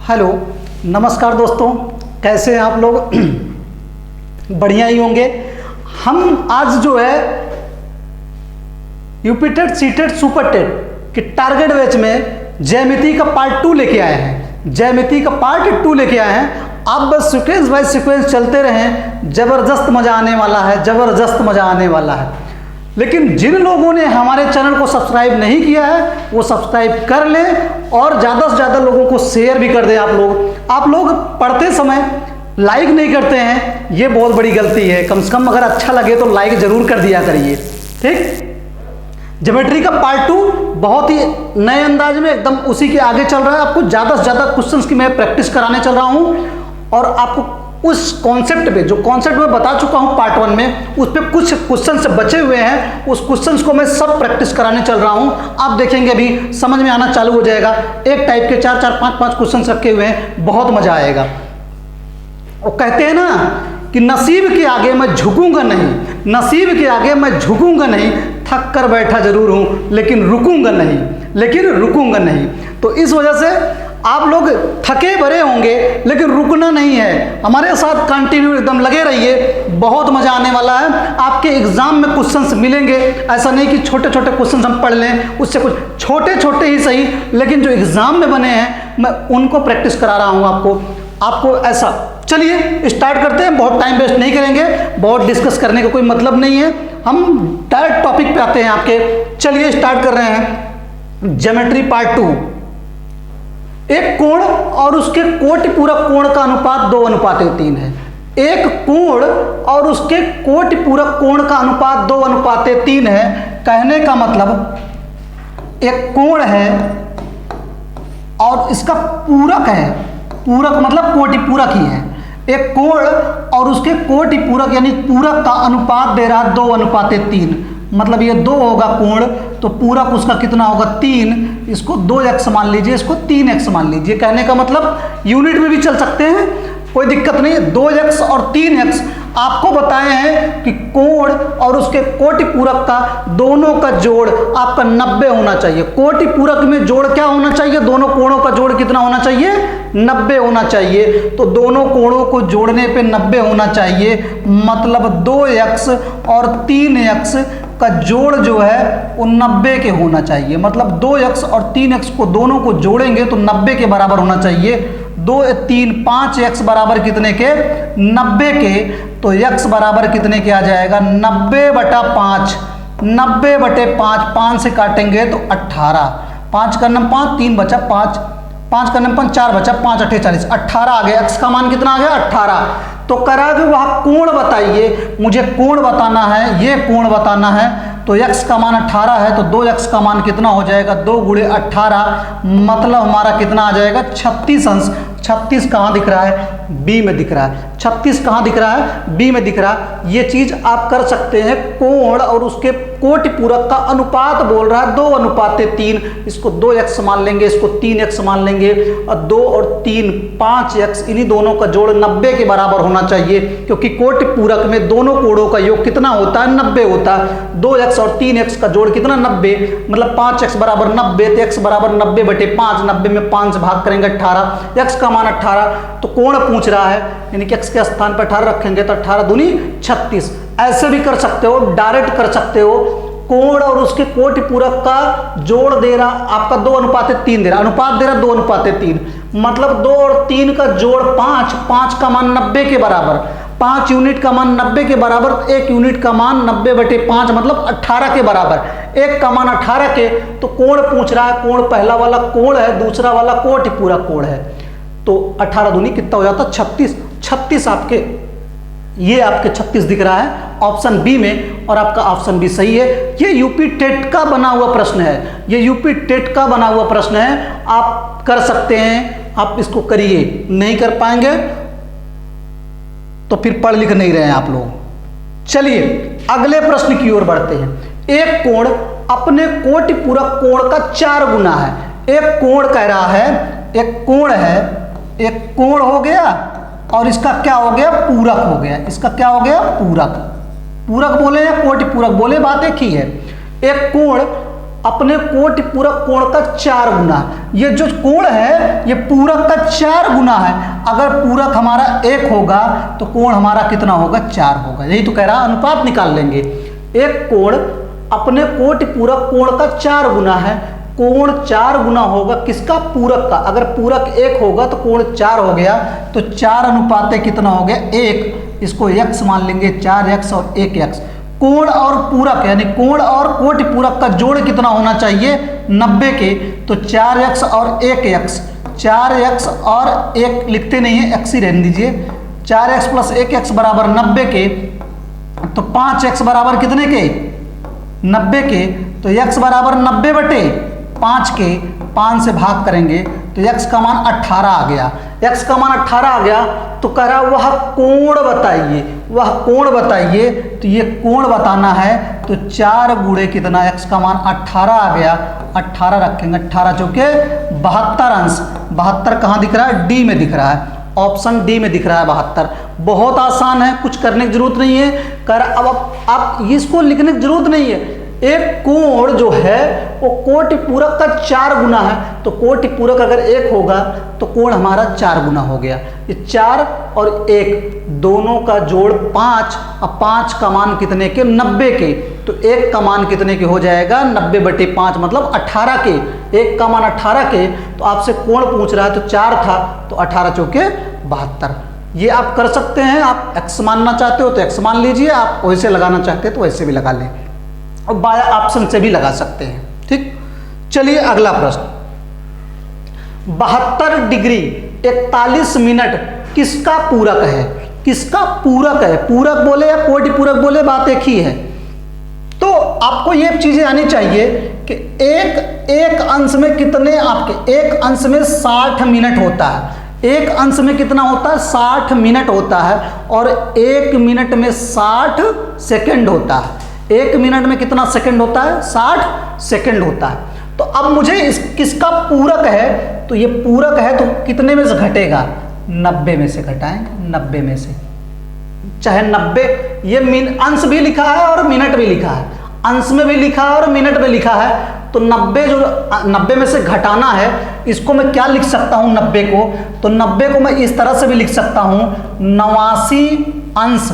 Hello, नमस्कार दोस्तों, कैसे हैं आप लोग? बढ़िया ही होंगे। हम आज जो है UP TET, C TET, super TET के टारगेट बैच में ज्यामिति का पार्ट 2 लेके आए हैं। ज्यामिति का पार्ट 2 लेके आए हैं। आप बस सीक्वेंस बाय सीक्वेंस चलते रहें, जबरदस्त मजा आने वाला है, जबरदस्त मजा आने वाला है। लेकिन जिन लोगों ने हमारे चैनल को सब्सक्राइब नहीं किया है वो सब्सक्राइब कर लें और ज़्यादा से ज़्यादा लोगों को शेयर भी कर दें। आप लोग पढ़ते समय लाइक नहीं करते हैं, ये बहुत बड़ी गलती है। कम से कम अगर अच्छा लगे तो लाइक जरूर कर दिया करिए, ठीक। ज्योमेट्री का पार्ट 2 बहुत ही नए अंदाज में एकदम उसी के आगे चल रहा है। आपको ज़्यादा से ज़्यादा क्वेश्चंस की मैं प्रैक्टिस कराने चल रहा हूँ और आपको उस कॉन्सेप्ट पे, जो कॉन्सेप्ट मैं बता चुका हूं पार्ट 1 में, उस पे कुछ क्वेश्चन से बचे हुए हैं, उस क्वेश्चंस को मैं सब प्रैक्टिस कराने चल रहा हूं। आप देखेंगे अभी समझ में आना चालू हो जाएगा। एक टाइप के 4-4, 5-5 क्वेश्चन रखे हुए हैं, बहुत मजा आएगा। वो कहते हैं ना कि नसीब के आगे मैं झुकूंगा नहीं, नसीब के आगे मैं झुकूंगा नहीं, थक कर बैठा जरूर हूं लेकिन रुकूंगा नहीं, लेकिन रुकूंगा नहीं। तो इस वजह से आप लोग थके भरे होंगे लेकिन रुकना नहीं है, हमारे साथ कंटिन्यू एकदम लगे रहिए, बहुत मजा आने वाला है। आपके एग्जाम में क्वेश्चंस मिलेंगे, ऐसा नहीं कि छोटे छोटे क्वेश्चंस हम पढ़ लें, उससे कुछ छोटे छोटे ही सही, लेकिन जो एग्जाम में बने हैं मैं उनको प्रैक्टिस करा रहा हूं आपको ऐसा। चलिए स्टार्ट करते हैं, बहुत टाइम वेस्ट नहीं करेंगे, बहुत डिस्कस करने का कोई मतलब नहीं है, हम डायरेक्ट टॉपिक पे आते हैं आपके। चलिए स्टार्ट कर रहे हैं ज्योमेट्री पार्ट 2। एक कोण और उसके कोटि पूरक कोण का अनुपात 2:3 है। एक कोण और उसके कोटि पूरक कोण का अनुपात 2:3 है। कहने का मतलब एक कोण है और इसका पूरक है, पूरक मतलब कोटि पूरक ही है। एक कोण और उसके कोटि पूरक यानी पूरक का अनुपात दे रहा है 2:3, मतलब ये 2 होगा कोण, तो पूरक उसका कितना होगा 3। इसको 2x मान लीजिए, इसको 3x मान लीजिए। कहने का मतलब यूनिट में भी चल सकते हैं, कोई दिक्कत नहीं है। 2x और 3x आपको बताए हैं कि कोण और उसके कोटि पूरक का दोनों का जोड़ आपका 90 होना चाहिए। कोटि पूरक में जोड़ क्या होना चाहिए? दोनों कोणों का जोड़ कितना होना चाहिए? 90 होना चाहिए। तो दोनों कोणों को जोड़ने पे 90 होना चाहिए, मतलब 2x और 3x का जोड़ जो है वो 90 के होना चाहिए। मतलब 2x और 3x को दोनों को जोड़ेंगे तो 90 के बराबर होना चाहिए। 2, 3, 5x बराबर कितने के? 90 के। तो x बराबर कितने के आ जाएगा? 90/5। 90/5, 5 से काटेंगे तो 18। 5 का नम 5, 3 बचा 5, 5 का नम 4 बचा 5, 8 40, 18 आ गया। x का मान कितना आ गया? 18। तो करा कि वह कोण बताइए, मुझे कोण बताना है, ये कोण बताना है। तो x का मान 18 है, तो 2x का मान कितना हो जाएगा? 2 × 18, मतलब हमारा कितना आ जाएगा? 36 अंश। 36 कहाँ दिख रहा है? बी में दिख रहा है। 36 कहाँ दिख रहा है? बी में दिख रहा है। ये चीज आप कर सकते हैं। कोण और उसके कोटि पूरक का अनुपात बोल रहा है 2:3। इसको 2x मान लेंगे, इसको 3x मान लेंगे, और 2 और 3 5x, इन्हीं दोनों का जोड़ 90 के बराबर होना चाहिए, क्योंकि कोटि पूरक में दोनों कोणों का योग कितना होता है? 90 होता है। 2x और 3x का जोड़ कितना? 90, मतलब 5x बराबर 90, तो x बराबर 90/5। 90 में 5 से भाग करेंगे 18, x का मान 18। तो कोण पूछ रहा है, यानी कि x के स्थान पर 18 रखेंगे तो 18 दूनी 36। ऐसे भी कर सकते हो, डायरेक्ट कर सकते हो। कोण और उसके कोटि पूरक का जोड़ दे रहा आपका 2:3 दे रहा, अनुपात दे रहा 2:3, मतलब 2 और 3 का जोड़ 5। 5 का मान 90 के बराबर, 5 यूनिट का मान 90 के बराबर, 1 यूनिट का मान 90/5, मतलब 18 के बराबर। 1 का मान 18 के। तो कोण पूछ रहा है, कोण पहला वाला कोण है, दूसरा वाला कोटि पूरक कोण है। तो 18 दूनी कितना हो जाता? 36। 36 आपके, ये आपके 36 दिख रहा है ऑप्शन बी में, और आपका ऑप्शन बी सही है। ये यूपी टेट का बना हुआ प्रश्न है, ये यूपी टेट का बना हुआ प्रश्न है। आप कर सकते हैं, आप इसको करिए। नहीं कर पाएंगे तो फिर पढ़ लिख नहीं रहे हैं आप लोग। चलिए अगले प्रश्न की ओर बढ़ते हैं। एक कोण अपने कोटि पूरक कोण का 4 गुना है। एक कोण कह रहा है, एक कोण है, एक कोण हो गया और इसका क्या हो गया? पूरक हो गया। इसका क्या हो गया? पूरक। पूरक बोले या कोटि पूरक बोले, बात एक ही है। एक कोण अपने कोटि पूरक कोण का 4 गुना। ये जो कोण है ये पूरक का 4 गुना है। अगर पूरक हमारा 1 होगा तो कोण हमारा कितना होगा, 4 होगा। यही तो कह रहा, अनुपात निकाल लेंगे। एक कोण अपने कोटि पूरक कोण का 4 गुना है। कोण 4 गुना होगा किसका, पूरक का। अगर पूरक 1 होगा तो कोण 4 हो गया, तो 4 अनुपात कितना हो गया, 1। इसको x मान लेंगे, 4x और 1x। कोण और पूरक यानी कोण और कोटि पूरक का जोड़ कितना होना चाहिए, 90 के। तो 4x और 1x, 4x और 1 लिखते नहीं है, x ही रहने दीजिए। 4x प्लस 1x बराबर 90 के। तो 5x बराबर कितने के, 90 के। तो x बराबर 90 बटे 5 के, 5 से भाग करेंगे तो x का मान 18 आ गया। x का मान 18 आ गया तो कह रहा वह कोण बताइए, वह कोण बताइए। तो ये कोण बताना है तो 4 गुणे कितना, x का मान 18 आ गया। 18 रखेंगे, 18 चौके 72 अंश। 72 कहाँ दिख रहा है, डी में दिख रहा है, ऑप्शन डी में दिख रहा है 72। बहुत आसान है, कुछ करने की जरूरत नहीं है। कर अब आप इसको लिखने की जरूरत नहीं है। एक कोण जो है वो कोटि पूरक का 4 गुना है। तो कोटि पूरक अगर 1 होगा तो कोण हमारा 4 गुना हो गया। ये 4 और 1 दोनों का जोड़ 5। अब 5 का मान कितने के, 90 के। तो 1 का मान कितने के हो जाएगा, 90 बटे 5 मतलब 18 के। 1 का मान 18 के। तो आपसे कोण पूछ रहा है तो 4 था, तो 18 चौके 72। ये आप कर सकते हैं। आप x मानना चाहते हो तो x मान लीजिए, आप वैसे लगाना चाहते हैं तो वैसे भी लगा लें, और बाय ऑप्शन से भी लगा सकते हैं। ठीक, चलिए अगला प्रश्न। 72 डिग्री 41 मिनट किसका पूरक है, किसका पूरक है। पूरक बोले या कोटि पूरक बोले, बात एक ही है। तो आपको ये चीजें आनी चाहिए कि एक अंश में कितने, आपके एक अंश में 60 मिनट होता है। एक अंश में कितना होता है, 60 मिनट होता है। और 1 मिनट में 60 सेकंड होता है। 1 मिनट में कितना सेकंड होता है, 60 सेकंड होता है। तो अब मुझे किसका पूरक है, तो ये पूरक है तो कितने में से घटेगा, 90 में से घटाएंगे। 90 में से, चाहे 90, ये अंश भी लिखा है और मिनट भी लिखा है, अंश में भी लिखा है और मिनट में लिखा है। तो 90 जो 90 में से घटाना है, इसको मैं क्या लिख सकता हूं 90 को, तो 90 को मैं इस तरह से भी लिख सकता हूं, 89 अंश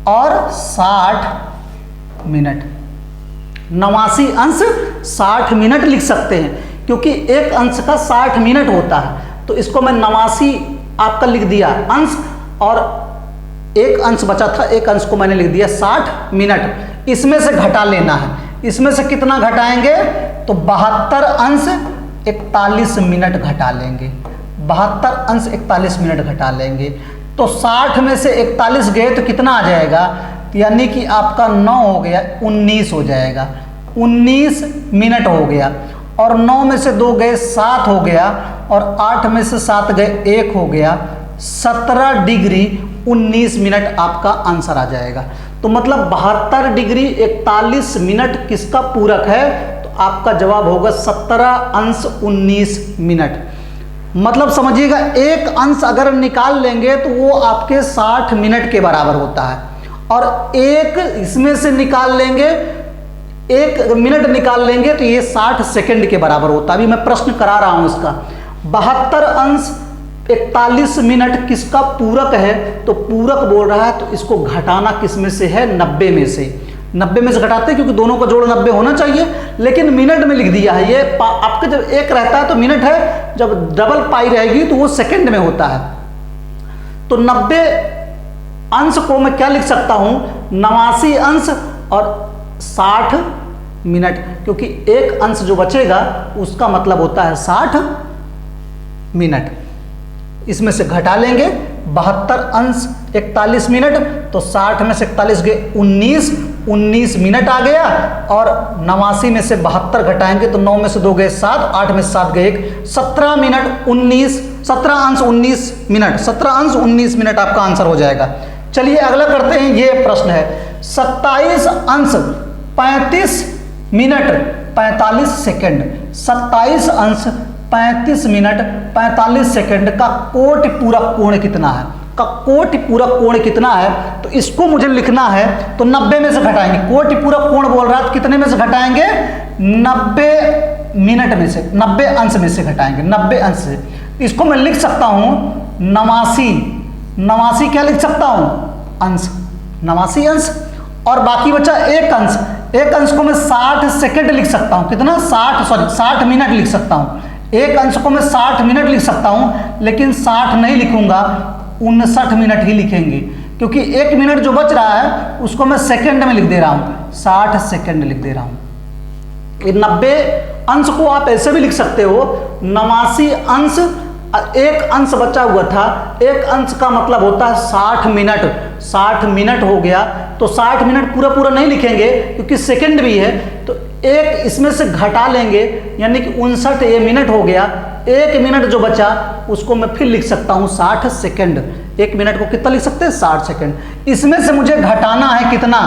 और 60 मिनट। 89 अंश 60 मिनट लिख सकते हैं, क्योंकि एक अंश का 60 मिनट होता है। तो इसको मैं 89 आपका लिख दिया अंश, और एक अंश बचा था, एक अंश को मैंने लिख दिया 60 मिनट। इसमें से घटा लेना है, इसमें से कितना घटाएंगे, तो 72 अंश 41 मिनट घटा लेंगे। 72 अंश 41 मिनट घटा लेंगे। तो 60 में से 41 गए तो कितना आ जाएगा, यानी कि आपका 9 हो गया, 19 हो जाएगा। 19 मिनट हो गया। और 9 में से 2 गए 7 हो गया, और 8 में से 7 गए 1 हो गया। 17 डिग्री 19 मिनट आपका आंसर आ जाएगा। तो मतलब 72 डिग्री 41 मिनट किसका पूरक है, तो आपका जवाब होगा 17 अंश 19 मिनट। मतलब समझिएगा, एक अंश अगर निकाल लेंगे तो वो आपके 60 मिनट के बराबर होता है, और एक इसमें से निकाल लेंगे, 1 मिनट निकाल लेंगे तो ये 60 सेकंड के बराबर होता है। अभी मैं प्रश्न करा रहा हूं इसका। 72 अंश 41 मिनट किसका पूरक है, तो पूरक बोल रहा है तो इसको घटाना किस में से है, 90 में से। 90 में से घटाते हैं, क्योंकि दोनों का जोड़ 90 होना चाहिए, लेकिन मिनट में लिख दिया है। ये आपका जब 1 रहता है तो मिनट है, जब डबल पाई रहेगी तो वो सेकंड में होता है। तो 90 अंश को मैं क्या लिख सकता हूं, 89 अंश और 60 मिनट, क्योंकि एक अंश जो बचेगा उसका मतलब होता है 60 मिनट। इसमें से घटा लेंगे 72 अंश 41 मिनट, तो 60 में से 41 गए 19 मिनट आ गया। और 89 में से 72 घटाएंगे तो 9 में से 2 गए 7, 8 में से 7 गए 1, 17 मिनट 19, 17 अंश 19 मिनट, 17 अंश 19 मिनट आपका आंसर हो जाएगा। चलिए अगला करते हैं। ये प्रश्न है 27 अंश 35 मिनट 45 सेकंड। 27 अंश 35 मिनट 45 सेकंड का कोटि पूरक कोण कितना है। का कोटि पूरक कोण कितना है, तो इसको मुझे लिखना है तो 90 में से घटाएंगे। कोटि पूरक कोण बोल रहा है तो कितने में से घटाएंगे, 90 मिनट में से, 90 अंश में से घटाएंगे, 90 अंश से। इसको मैं लिख सकता हूं 89, 89 क्या लिख सकता हूं, अंश, 89 अंश। और बाकी बचा एक अंश, एक अंश को मैं 60 सेकंड लिख सकता हूं, कितना 60 मिनट लिख सकता हूं। एक अंश को मैं 60 मिनट लिख सकता हूं, लेकिन 60 नहीं लिखूंगा, 59 मिनट ही लिखेंगे, क्योंकि 1 मिनट जो बच रहा है उसको मैं सेकंड में लिख दे रहा हूं, 60 सेकंड लिख दे रहा हूं। 90 अंश को आप ऐसे भी लिख सकते हो, 89 अंश, एक अंश बचा हुआ था, एक अंश का मतलब होता है 60 मिनट, 60 मिनट हो गया, तो 60 मिनट पूरा पूरा नहीं लिखेंगे क्योंकि सेकंड भी है, तो एक इसमें से घटा लेंगे, यानी कि 59 ये मिनट हो गया। 1 मिनट जो बचा उसको मैं फिर लिख सकता हूं 60 सेकंड। 1 मिनट को कितना लिख सकते हैं, 60 सेकंड। इसमें से मुझे घटाना है कितना,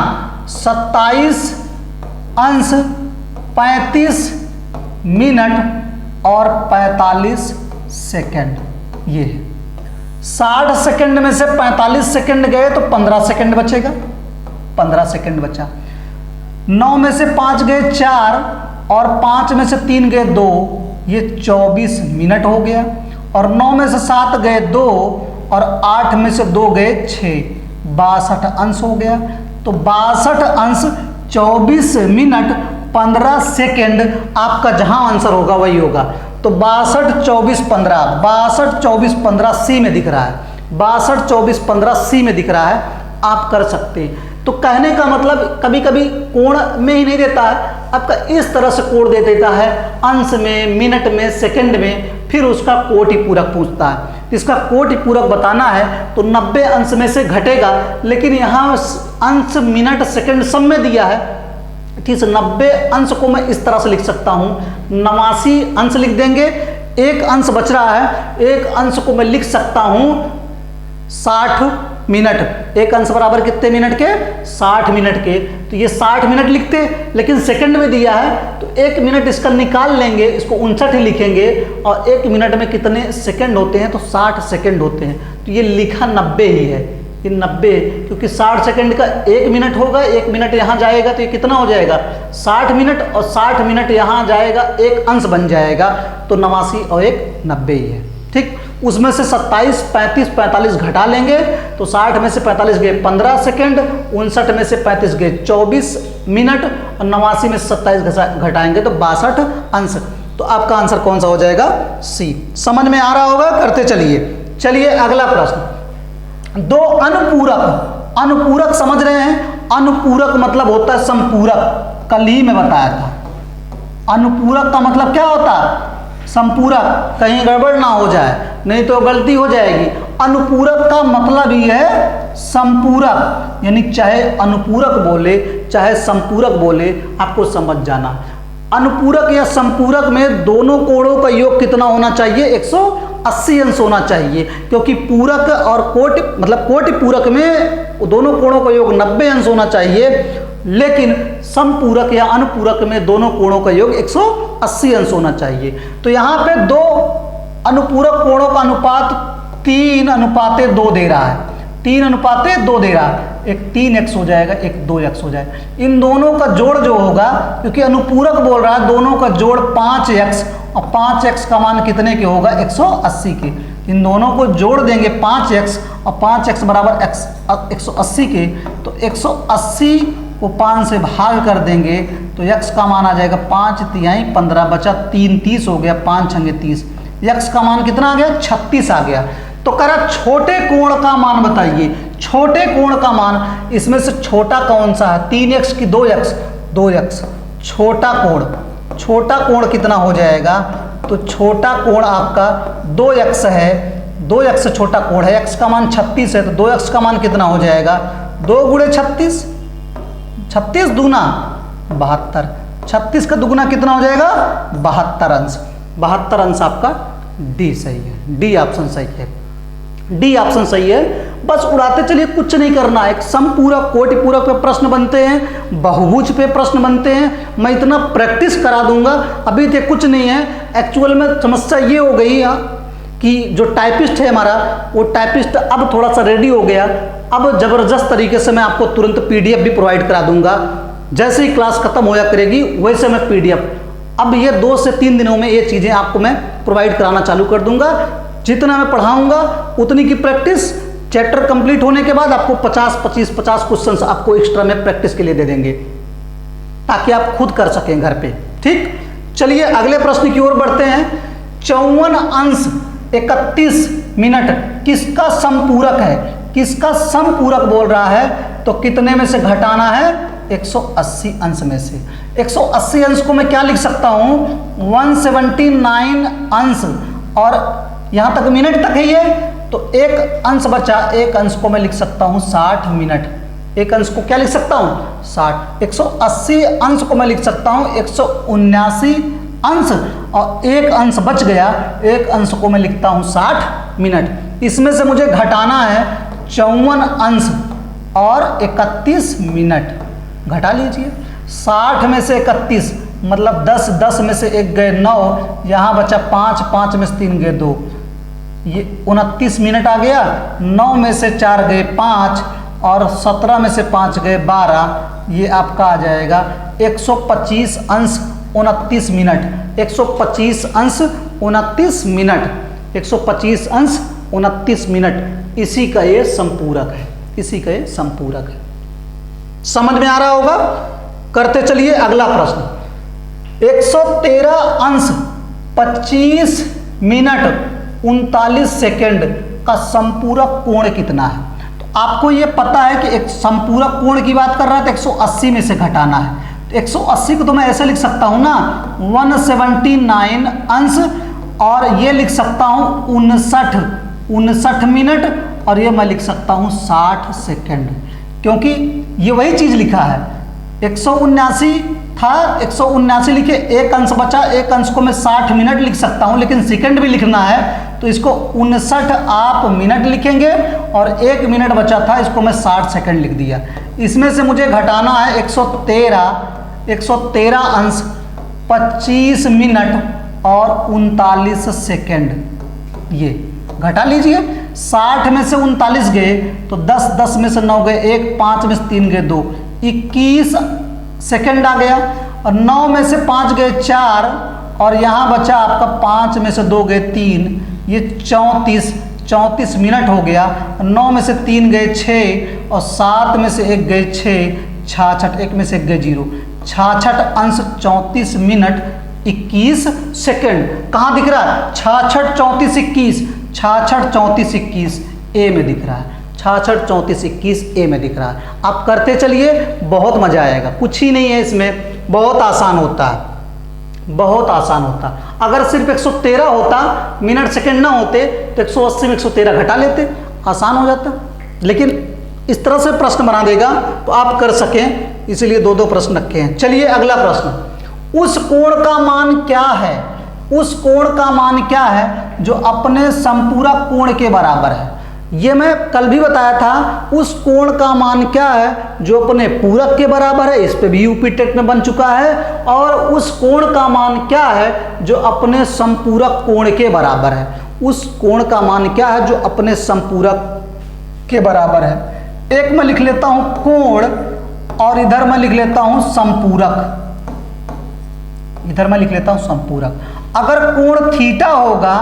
27 अंश 35 मिनट और 45 सेकंड। ये 60 सेकंड में से 45 सेकंड गए तो 15 सेकंड बचेगा, 15 सेकंड बचा। 9 में से 5 गए 4 और 5 में से 3 गए 2, ये 24 मिनट हो गया। और 9 में से 7 गए 2 और 8 में से 2 गए 6, 62 अंश हो गया। तो 62 अंश 24 मिनट 15 सेकंड आपका जहां आंसर होगा वही होगा। तो 62 24 15, 62 24 15 सी में दिख रहा है, 62 24 15 सी में दिख रहा है, आप कर सकते हैं। तो कहने का मतलब कभी कभी कोण में ही नहीं देता है, आपका इस तरह से कोण दे देता है, अंश में, मिनट में, सेकंड में, फिर उसका कोटि पूरक पूछता है। इसका कोटि पूरक बताना है तो 90 अंश में से घटेगा, लेकिन यहाँ अंश, मिनट, सेकंड सब में दिया है, ठीक है। 90 अंश को मैं इस तरह से लिख सकता हूँ, 89 अंश लिख देंगे, एक अंश बच रहा है, एक अंश को मैं लिख सकता हूँ 60 मिनट। एक अंश बराबर कितने मिनट के, 60 मिनट के। तो ये 60 मिनट लिखते, लेकिन सेकंड में दिया है तो 1 मिनट इसका निकाल लेंगे, इसको 59 ही लिखेंगे। और 1 मिनट में कितने सेकंड होते हैं, तो 60 सेकंड होते हैं। तो ये लिखा 90 ही है, ये 90, क्योंकि 60 सेकंड का 1 मिनट होगा, 1 मिनट यहाँ जाएगा तो ये कितना हो जाएगा, 60 मिनट, और 60 मिनट यहाँ जाएगा, एक अंश बन जाएगा। तो 89 और 1 90 ही है, ठीक। उसमें से 27 35 45 घटा लेंगे तो 60 में से 45 गए 15 सेकंड, 59 में से 35 गए 24 मिनट, और 89 में से 27 घटाएंगे तो 62 अंश। तो आपका आंसर कौन सा हो जाएगा, सी। समझ में आ रहा होगा, करते चलिए। चलिए अगला प्रश्न, 2 अनुपूरक, अनुपूरक समझ रहे हैं, अनुपूरक मतलब होता है संपूरक, कल ही मैं बताया था। अनुपूरक का मतलब क्या होता है, संपूरक, कहीं गड़बड़ ना हो जाए, नहीं तो गलती हो जाएगी। अनुपूरक का मतलब ही है संपूरक, यानी चाहे अनुपूरक बोले चाहे संपूरक बोले, आपको समझ जाना। अनुपूरक या संपूरक में दोनों कोणों का योग कितना होना चाहिए, 180 अंश होना चाहिए, क्योंकि पूरक और कोटि मतलब कोटि पूरक में दोनों कोणों का योग 90 अंश होना चाहिए, लेकिन समपूरक या अनुपूरक में दोनों कोणों का योग 180 अंश होना चाहिए। तो यहाँ पे 2 अनुपूरक कोणों का अनुपात 3:2 दे रहा है, 3:2 दे रहा है। एक 3x हो जाएगा, एक 2x हो जाएगा। इन दोनों का जोड़ जो होगा, क्योंकि अनुपूरक बोल रहा है, दोनों का जोड़ 5x, और 5x का मान कितने के होगा, 180 के। इन दोनों को जोड़ देंगे 5x, और 5x बराबर 180 के, तो 180 को 5 से भाग कर देंगे तो x का मान आ जाएगा 5 तिहाई 15, बचा 3 30 हो गया, 5 छंगे 30, x का मान कितना आ गया, 36 आ गया। तो कह रहा छोटे कोण का मान बताइए, छोटे कोण का मान, इसमें से छोटा कौन सा है, 3x की 2x, 2x। छोटा कोण, छोटा कोण कितना हो जाएगा, तो छोटा कोण आपका 2x है, 2x से छोटा कोण है, x का मान 36 है, तो 2x का मान कितना हो जाएगा, 2 गुणे 36, 36 दूना 72, 36 का दुगुना कितना हो जाएगा, 72 अंश। 72 अंश आपका डी सही है, डी ऑप्शन सही है, डी ऑप्शन सही है। बस उड़ाते चलिए, कुछ नहीं करना है। एक समपूरक, कोटि पूरक पे प्रश्न बनते हैं, बहुभुज पे प्रश्न बनते हैं, मैं इतना प्रैक्टिस करा दूंगा। अभी तक कुछ नहीं है, एक्चुअल में समस्या ये हो गई कि जो टाइपिस्ट है हमारा, वो टाइपिस्ट अब थोड़ा सा रेडी हो गया। अब ज़बरदस्त तरीके से मैं आपको तुरंत पीडीएफ भी प्रोवाइड करा दूंगा। जैसे ही क्लास खत्म होया करेगी वैसे मैं पीडीएफ, अब ये 2 से 3 दिनों में ये चीज़ें आपको मैं प्रोवाइड कराना चालू कर दूंगा। जितना मैं पढ़ाऊंगा उतनी की प्रैक्टिस, चैप्टर कंप्लीट होने के बाद आपको 50 क्वेश्चंस आपको एक्स्ट्रा में प्रैक्टिस के लिए दे देंगे, ताकि आप खुद कर सकें घर पे। ठीक, चलिए अगले प्रश्न की ओर बढ़ते हैं। 54 अंश 31 मिनट किसका समपूरक है? किसका समपूरक बोल रहा है, तो कितने में से घटाना है? 180 अंश में से। 180 अंश को मैं क्या लिख सकता हूं? 179 अंश, और यहां तक मिनट तक है ये, तो एक अंश बचा, एक अंश को मैं लिख सकता हूं 60 मिनट। एक अंश को क्या लिख सकता हूं? 60। 180 अंश को मैं लिख सकता हूं 179 अंश, और एक अंश बच गया, एक अंश को मैं लिखता हूं 60 मिनट। इसमें से मुझे घटाना है 54 अंश और 31 मिनट। घटा लीजिए, 60 में से 31 मतलब 10, 10 में से 1 गए 9, यहाँ बचा 5, 5 में से 3 गए 2, ये 29 मिनट आ गया। 9 में से 4 गए 5, और 17 में से 5 गए 12, ये आपका आ जाएगा 125 अंश 29 मिनट। 125 अंश 29 मिनट, 125 अंश 29 मिनट, इसी का ये संपूरक है, इसी का ये संपूरक है। समझ में आ रहा होगा? करते चलिए अगला प्रश्न। 113 अंश 25 मिनट 39 सेकेंड का संपूरक कोण कितना है? तो आपको ये पता है कि एक संपूरक कोण की बात कर रहा है तो 180 में से घटाना है। तो 180 को तो मैं ऐसे लिख सकता हूं ना, 179 अंश, और ये लिख सकता हूं 59 मिनट, और ये मैं लिख सकता हूं 60 सेकेंड, क्योंकि ये वही चीज लिखा है। 179 था, 179 लिखे, एक अंश बचा, एक अंश को मैं 60 मिनट लिख सकता हूं, लेकिन सेकंड भी लिखना है तो इसको 59 आप मिनट लिखेंगे, और 1 मिनट बचा था, इसको मैं 60 सेकंड लिख दिया। इसमें से मुझे घटाना है 113 अंश 25 मिनट और 39 सेकंड। ये घटा लीजिए, 60 में से 39 गए तो 10, 10 में से 9 गए 1, 5 में से 3 गए 2, 21 सेकंड आ गया, और 9 में से 5 गए 4, और यहाँ बचा आपका 5 में से 2 गए 3, ये 34 मिनट हो गया। 9 में से 3 गए 6, और 7 में से 1 गए 6, 66, 1 में से 1 गए 0, 66 अंश 34 मिनट 21 सेकंड। कहाँ दिख रहा है? 66 34 21, 66 34 21 ए में दिख रहा है, 66 34 21 ए में दिख रहा है। आप करते चलिए, बहुत मजा आएगा, कुछ ही नहीं है इसमें, बहुत आसान होता है, बहुत आसान होता। अगर सिर्फ 113 होता, मिनट सेकंड ना होते, तो 180 में 113 घटा लेते, आसान हो जाता। लेकिन इस तरह से प्रश्न बना देगा तो आप कर सकें, इसलिए 2-2 प्रश्न रखे हैं। चलिए अगला प्रश्न। उस कोण का मान क्या है? उस कोण का मान क्या है जो अपने संपूरक कोण के बराबर है? ये मैं कल भी बताया था। उस कोण का मान क्या है जो अपने पूरक के बराबर है, इस पे भी यूपी टेट में बन चुका है। और उस कोण का मान क्या है जो अपने संपूरक कोण के बराबर है? उस कोण का मान क्या है जो अपने संपूरक के बराबर है? एक मैं लिख लेता हूं कोण, और इधर मैं लिख लेता हूं संपूरक, इधर मैं लिख लेता हूं संपूरक। अगर कोण थीटा होगा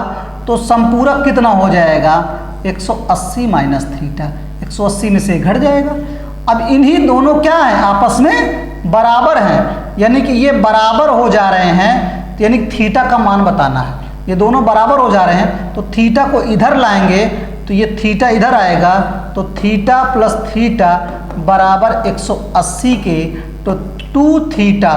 तो संपूरक कितना हो जाएगा? 180 माइनस थीटा, 180 में से घट जाएगा। अब इन्हीं दोनों क्या है? आपस में बराबर हैं, यानी कि ये बराबर हो जा रहे हैं, यानी थीटा का मान बताना है। ये दोनों बराबर हो जा रहे हैं तो थीटा को इधर लाएंगे तो ये थीटा इधर आएगा, तो थीटा प्लस थीटा बराबर 180 के, तो 2 थीटा,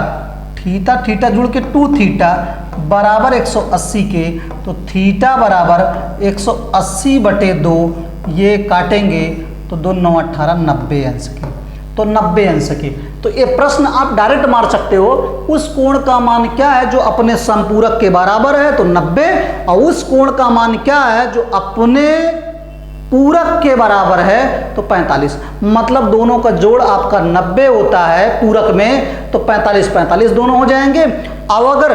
थीटा थीटा जुड़ के 2 थीटा बराबर 180 के, तो थीटा बराबर 180/2, ये काटेंगे तो 2 9 18 90 अंश के, तो 90 अंश के। तो ये प्रश्न आप डायरेक्ट मार सकते हो, उस कोण का मान क्या है जो अपने संपूरक के बराबर है, तो 90, और उस कोण का मान क्या है जो अपने पूरक के बराबर है, तो 45। मतलब दोनों का जोड़ आपका 90 होता है पूरक में, तो 45 45 दोनों हो जाएंगे। अब अगर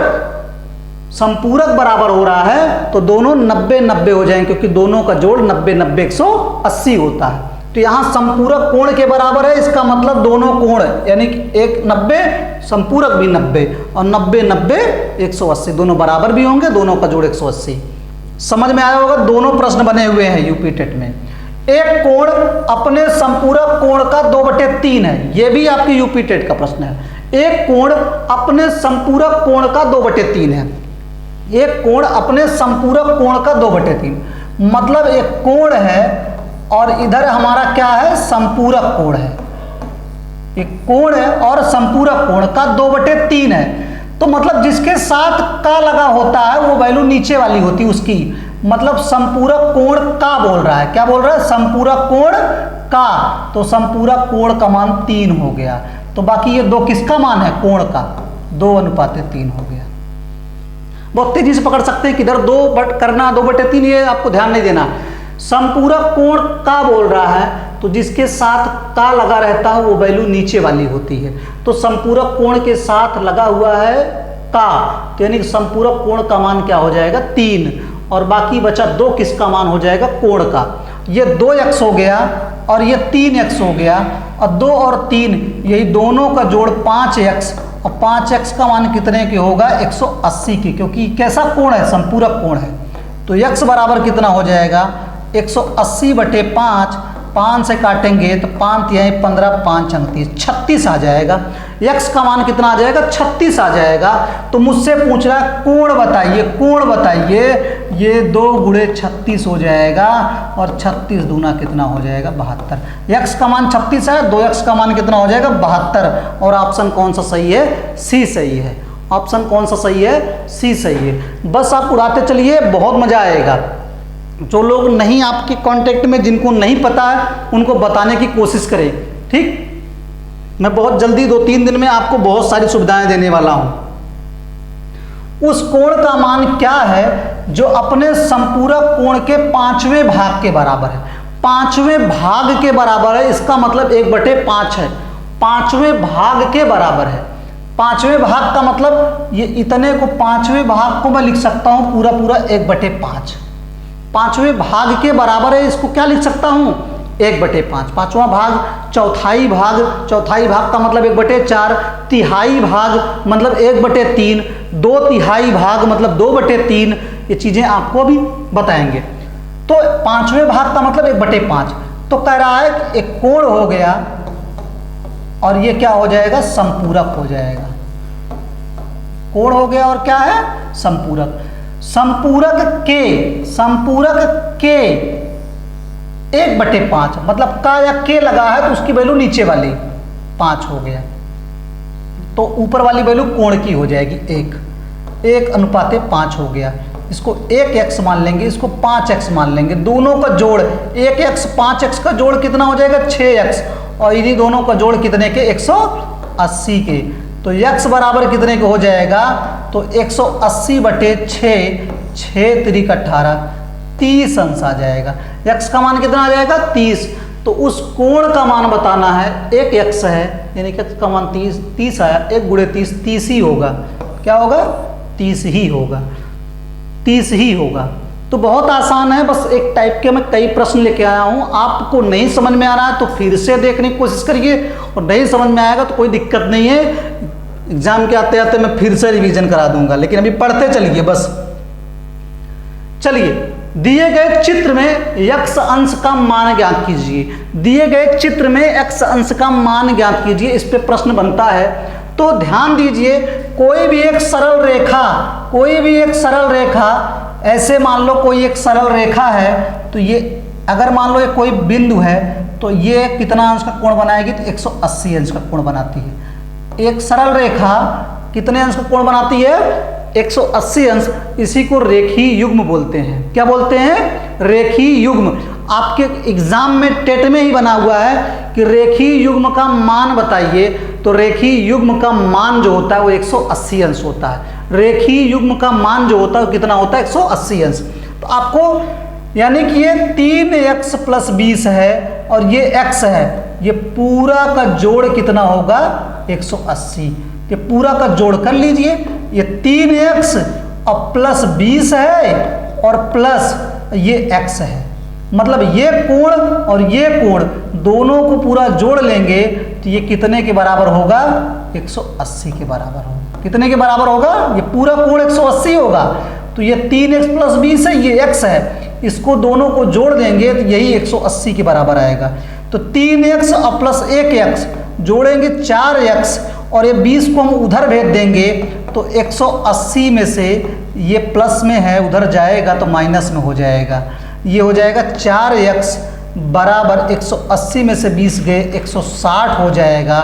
संपूरक बराबर हो रहा है तो दोनों 90-90 हो जाएंगे, क्योंकि दोनों का जोड़ 90-90 180 होता है। तो यहाँ संपूरक कोण के बराबर है, इसका मतलब दोनों कोण यानी कि एक 90 संपूरक भी 90 और 90-90 180 दोनों बराबर भी होंगे, दोनों का जोड़ 180। समझ में आया होगा। दोनों प्रश्न बने हुए हैं यूपी टेट में। एक कोण अपने संपूरक कोण का 2/3 है, यह भी आपके यूपी टेट का प्रश्न है। एक कोण अपने संपूरक कोण का 2/3 है। एक कोण अपने संपूरक कोण का 2/3 मतलब एक कोण है और इधर हमारा क्या है, संपूरक कोण है। एक कोण है और संपूरक कोण का 2/3 है, तो मतलब जिसके साथ का लगा होता है वो वैल्यू नीचे वाली होती है उसकी, मतलब संपूरक कोण का बोल रहा है। क्या बोल रहा है, संपूरक कोण का। तो संपूरक कोण का मान 3 हो गया। तो बाकी ये 2 किसका मान है, कोण का, 2:3 हो गया। बहुत तेजी से पकड़ सकते हैं किधर 2 करना 2/3, ये आपको ध्यान नहीं देना। संपूरक कोण का बोल रहा है तो जिसके साथ का लगा रहता है वो वैल्यू नीचे वाली होती है। तो संपूरक कोण के साथ लगा हुआ है का, तो यानी कि संपूरक कोण का मान क्या हो जाएगा, 3, और बाकी बचा 2 किसका मान हो जाएगा, कोण का। ये 2x हो गया और ये 3x हो गया, और 2 और 3 यही दोनों का जोड़ 5x, और 5x का मान कितने के होगा, 180 की, क्योंकि कैसा कोण है, संपूरक कोण है। तो x बराबर कितना हो जाएगा, 180/5, 5 से काटेंगे तो 5 यहाँ 15, 5 39, 36 आ जाएगा। x का मान कितना आ जाएगा, 36 आ जाएगा। तो मुझसे पूछ रहा है कोण बताइए, कोण बताइए। ये 2 × 36 हो जाएगा, और 36 दूना कितना हो जाएगा, 72। x का मान 36 है, 2x का मान कितना हो जाएगा, 72। और ऑप्शन कौन सा सही है, सी सही है। ऑप्शन कौन सा सही है, सी सही है। बस आप उड़ाते चलिए, बहुत मजा आएगा। जो लोग नहीं आपके कांटेक्ट में, जिनको नहीं पता है, उनको बताने की कोशिश करें, ठीक। मैं बहुत जल्दी 2-3 दिन में आपको बहुत सारी सुविधाएं देने वाला हूं। उस कोण का मान क्या है जो अपने संपूरक कोण के 5वें भाग के बराबर है। 5वें भाग के बराबर है, इसका मतलब 1/5 है। 5वें भाग के बराबर है। 5वें भाग का मतलब ये इतने को 5वें भाग को मैं लिख सकता हूं पूरा 1/5। 5वें भाग के बराबर है, इसको क्या लिख सकता हूं, 1/5। 5वां भाग, चौथाई भाग, चौथाई भाग का मतलब 1/4, तिहाई भाग मतलब 1/3, 2/3 भाग मतलब 2/3। ये चीजें आपको अभी बताएंगे। तो 5वें भाग का मतलब 1/5। तो कह रहा है कि एक कोण हो गया और ये क्या हो जाएगा, संपूरक हो जाएगा। कोण हो गया और क्या है, संपूरक। संपूरक के 1/5 मतलब का या के लगा है तो उसकी वैल्यू नीचे वाली 5 हो गया, तो ऊपर वाली वैल्यू कोण की हो जाएगी 1:5 हो गया। इसको 1x मान लेंगे, इसको 5x मान लेंगे। दोनों का जोड़ 1x 5x का जोड़ कितना हो जाएगा, 6x, और इन्हीं दोनों का जोड़ कितने के, 180 के। तो x बराबर कितने के हो जाएगा, तो 180/6, 6×3 = 18, 30 अंश आ जाएगा। x का मान कितना आ जाएगा, 30। तो उस कोण का मान बताना है, एक x है यानी कि x का मान 30 आया, 1 × 30 30 ही होगा। क्या होगा, 30 ही होगा, 30 ही होगा। तो बहुत आसान है, बस एक टाइप के मैं कई प्रश्न लेके आया हूँ। आपको नहीं समझ में आ रहा है तो फिर से देखने की कोशिश करिए, और नहीं समझ में आएगा तो कोई दिक्कत नहीं है, एग्जाम के आते आते मैं फिर से रिवीजन करा दूंगा। लेकिन अभी पढ़ते चलिए बस। चलिए, दिए गए चित्र में x अंश का मान ज्ञात कीजिए। दिए गए चित्र में x अंश का मान ज्ञात कीजिए, इस पे प्रश्न बनता है। तो ध्यान दीजिए, कोई भी एक सरल रेखा ऐसे मान लो कोई एक सरल रेखा है, तो ये अगर मान लो ये कोई बिंदु है तो ये कितना अंश का कोण बनाएगी, तो 180 अंश का कोण बनाती है। एक सरल रेखा कितने अंश का कोण बनाती है, 180 अंश। इसी को रेखीय युग्म बोलते हैं। क्या बोलते हैं, रेखीय युग्म। आपके एग्जाम में टेट में ही बना हुआ है कि रेखीय युग्म का मान बताइए, तो रेखीय युग्म का मान जो होता है वो 180 अंश होता है। रेखीय युग्म का मान जो होता है वो कितना होता है, 180 अंश। तो आपको यानी कि ये 3x + 20 है और ये x है, ये पूरा का जोड़ कितना होगा, 180। ये पूरा का जोड़ कर लीजिए, ये 3x और प्लस 20 है और प्लस ये x है। मतलब ये कोण और ये कोण दोनों को पूरा जोड़ लेंगे तो ये कितने के बराबर होगा? 180 के बराबर होगा। कितने के बराबर होगा? ये पूरा कोण 180 होगा। तो ये 3x प्लस 20 है, ये x है, इसको दोनों को जोड़ देंगे तो यही 180 के बराबर आएगा। तो 3x और प्लस 1x जोड़ेंगे 4x और ये 20 को हम उधर भेज देंगे तो 180 में से ये प्लस में है उधर जाएगा तो माइनस में हो जाएगा। ये हो जाएगा 4x बराबर 180 में से 20 गए 160 हो जाएगा।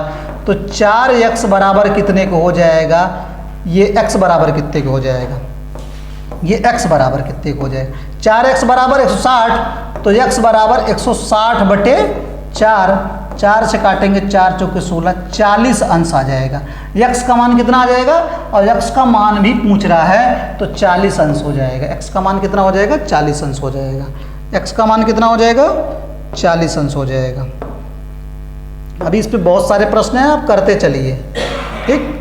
तो 4x बराबर कितने को हो जाएगा? ये x बराबर कितने को हो जाएगा? ये x बराबर कितने को हो जाएगा? 4x बराबर 160, तो x बराबर 160 बटे 4, 4 से काटेंगे 4 चौके 16, 40 अंश आ जाएगा। x का मान कितना आ जाएगा? और x का मान भी पूछ रहा है तो 40 अंश हो जाएगा। x का मान कितना हो जाएगा? 40 अंश हो जाएगा। x का मान कितना हो जाएगा? 40 अंश हो जाएगा। अभी इस पे बहुत सारे प्रश्न हैं, आप करते चलिए। ठीक,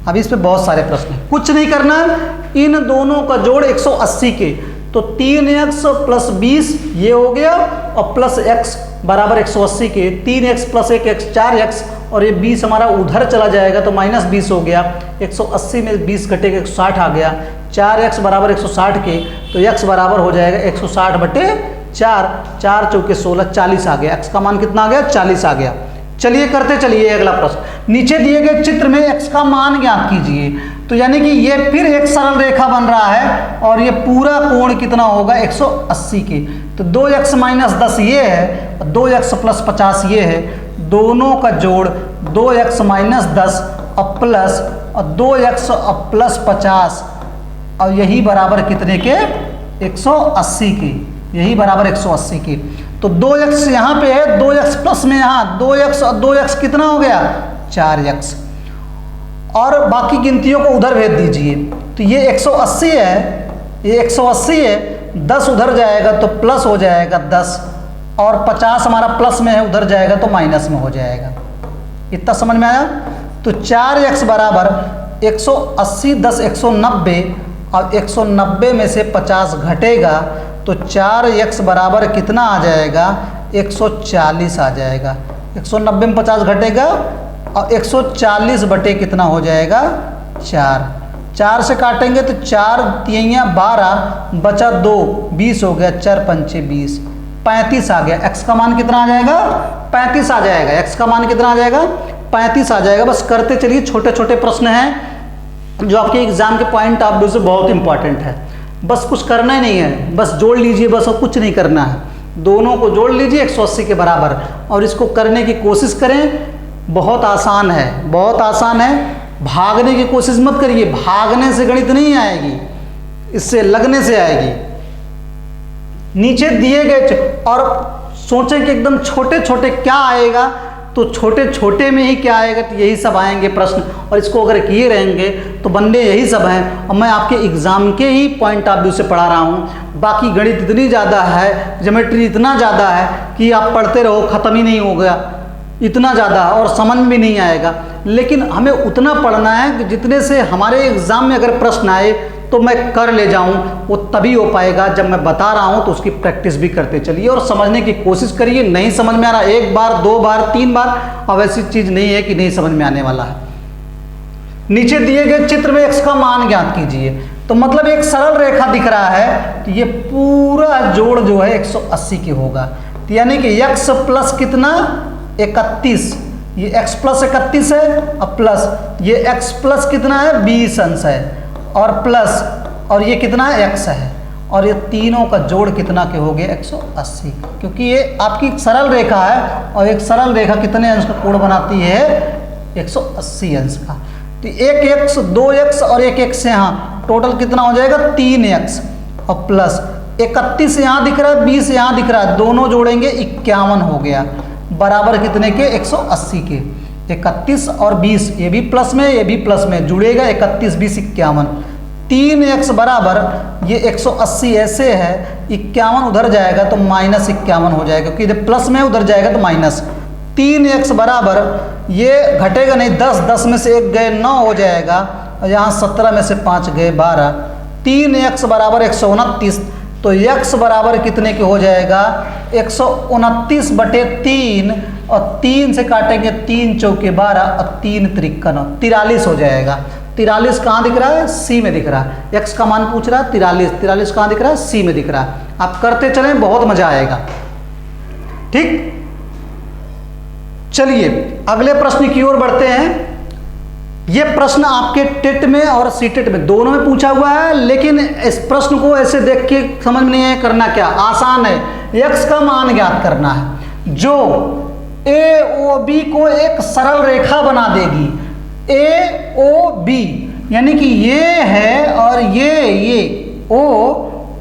अभी इस पे बहुत सारे प्रश्न हैं, कुछ नहीं करना है। इन दोनों का जोड़ 180 के, तो 3x प्लस 20 ये हो गया और प्लस x बराबर 180 के, 3x प्लस 1x 4x और ये 20 हमारा उधर चला जाएगा तो माइनस 20 हो गया। 180 में 20 घटेगा 160 आ गया। 4x बराबर 160 के, तो x बराबर हो जाएगा 160 बटे 4, 4 चौके 16, 40 आ गया। x का मान कितना आ गया? 40 आ गया। चलिए करते चलिए अगला प्रश्न। नीचे दिए गए चित्र में x का मान ज्ञात कीजिए। तो यानी कि ये फिर एक सरल रेखा बन रहा है और ये पूरा कोण कितना होगा? 180 के। तो 2x माइनस 10 ये है और 2x प्लस 50 ये है। दोनों का जोड़ 2x माइनस 10 और प्लस और 2x और प्लस 50 और यही बराबर कितने के? 180 के। यही बराबर 180 के। तो 2x यहाँ पे है, 2x प्लस में यहाँ 2x और 2x कितना हो गया? 4x। और बाकी गिनतियों को उधर भेज दीजिए। तो ये 180 है, ये 180 है, 10 उधर जाएगा तो प्लस हो जाएगा 10 और 50 हमारा प्लस में है उधर जाएगा तो माइनस में हो जाएगा। इतना समझ में आया? तो 4x बराबर 180 10 190 और 190 में से 50 घटेगा तो 4x बराबर कितना आ जाएगा? 140 आ जाएगा। 190 में 50 घटेगा और 140 बटे कितना हो जाएगा? 4। 4 से काटेंगे तो 4 तियां 12 बचा 2, 20 हो गया। 4 पंचे 20, 35 आ गया। x का मान कितना आ जाएगा? 35 आ जाएगा। x का मान कितना आ जाएगा? 35 आ जाएगा। बस करते चलिए, छोटे छोटे प्रश्न हैं जो आपके एग्जाम के पॉइंट ऑफ व्यू से बहुत इंपॉर्टेंट है। बस कुछ करना ही नहीं है, बस जोड़ लीजिए, बस और कुछ नहीं करना है। दोनों को जोड़ लीजिए 180 के बराबर और इसको करने की कोशिश करें। बहुत आसान है, बहुत आसान है। भागने की कोशिश मत करिए, भागने से गणित नहीं आएगी, इससे लगने से आएगी। नीचे दिए गए और सोचें कि एकदम छोटे छोटे क्या आएगा, तो छोटे छोटे में ही क्या आएगा? तो यही सब आएंगे प्रश्न और इसको अगर किए रहेंगे तो बनने यही सब हैं। और मैं आपके एग्ज़ाम के ही पॉइंट ऑफ व्यू से पढ़ा रहा हूँ। बाकी गणित इतनी ज़्यादा है, ज्योमेट्री इतना ज़्यादा है कि आप पढ़ते रहो ख़त्म ही नहीं हो गया, इतना ज़्यादा और समझ भी नहीं आएगा। लेकिन हमें उतना पढ़ना है कि जितने से हमारे एग्ज़ाम में अगर प्रश्न आए तो मैं कर ले जाऊं। वो तभी हो पाएगा जब मैं बता रहा हूं तो उसकी प्रैक्टिस भी करते चलिए और समझने की कोशिश करिए। नहीं समझ में आ रहा, 1 बार 2 बार 3 बार, अब ऐसी चीज़ नहीं है कि नहीं समझ में आने वाला है। नीचे दिए गए चित्र में x का मान ज्ञात कीजिए। तो मतलब एक सरल रेखा दिख रहा है, तो ये पूरा जोड़ जो है 180 के होगा। तो यानी कि x प्लस कितना? 31। ये x प्लस 31 है और प्लस ये x प्लस कितना है? 20 अंश है और प्लस और ये कितना है? x है। और ये तीनों का जोड़ कितना के हो गया? 180। क्योंकि ये आपकी सरल रेखा है और एक सरल रेखा कितने अंश का कोण बनाती है? 180 अंश का। तो 1x 2x और 1x यहाँ टोटल कितना हो जाएगा? 3x और प्लस 31 यहाँ दिख रहा है, 20 यहाँ दिख रहा है, दोनों जोड़ेंगे 51 हो गया। बराबर कितने के? 180 के। 31 और 20 ये भी प्लस में, ये भी प्लस में जुड़ेगा। 31 20 51। 3x बराबर ये 180 ऐसे है, 51 उधर जाएगा तो माइनस 51 हो जाएगा, क्योंकि इधर प्लस में उधर जाएगा तो माइनस। 3x बराबर ये घटेगा नहीं, 10 10 में से 1 गए 9 हो जाएगा और यहाँ 17 में से 5 गए 12। 3x बराबर 129, तो x बराबर कितने के हो जाएगा 129 बटे 3, और 3 से काटेंगे 3 चौके 12 और 3 त्रिक 43 हो जाएगा। 43 कहाँ दिख रहा है, सी में दिख रहा है। x का मान पूछ रहा है 43 कहाँ दिख रहा है, सी में दिख रहा है। आप करते चलें, बहुत मजा आएगा। ठीक, चलिए अगले प्रश्न की ओर बढ़ते हैं। यह प्रश्न आपके टेट में और सीटेट में दोनों में पूछा हुआ है, लेकिन इस प्रश्न को ऐसे देख के समझ में नहीं है करना क्या, आसान है। x का मान ज्ञात करना है जो AOB को एक सरल रेखा बना देगी। AOB यानी कि ये है और ये O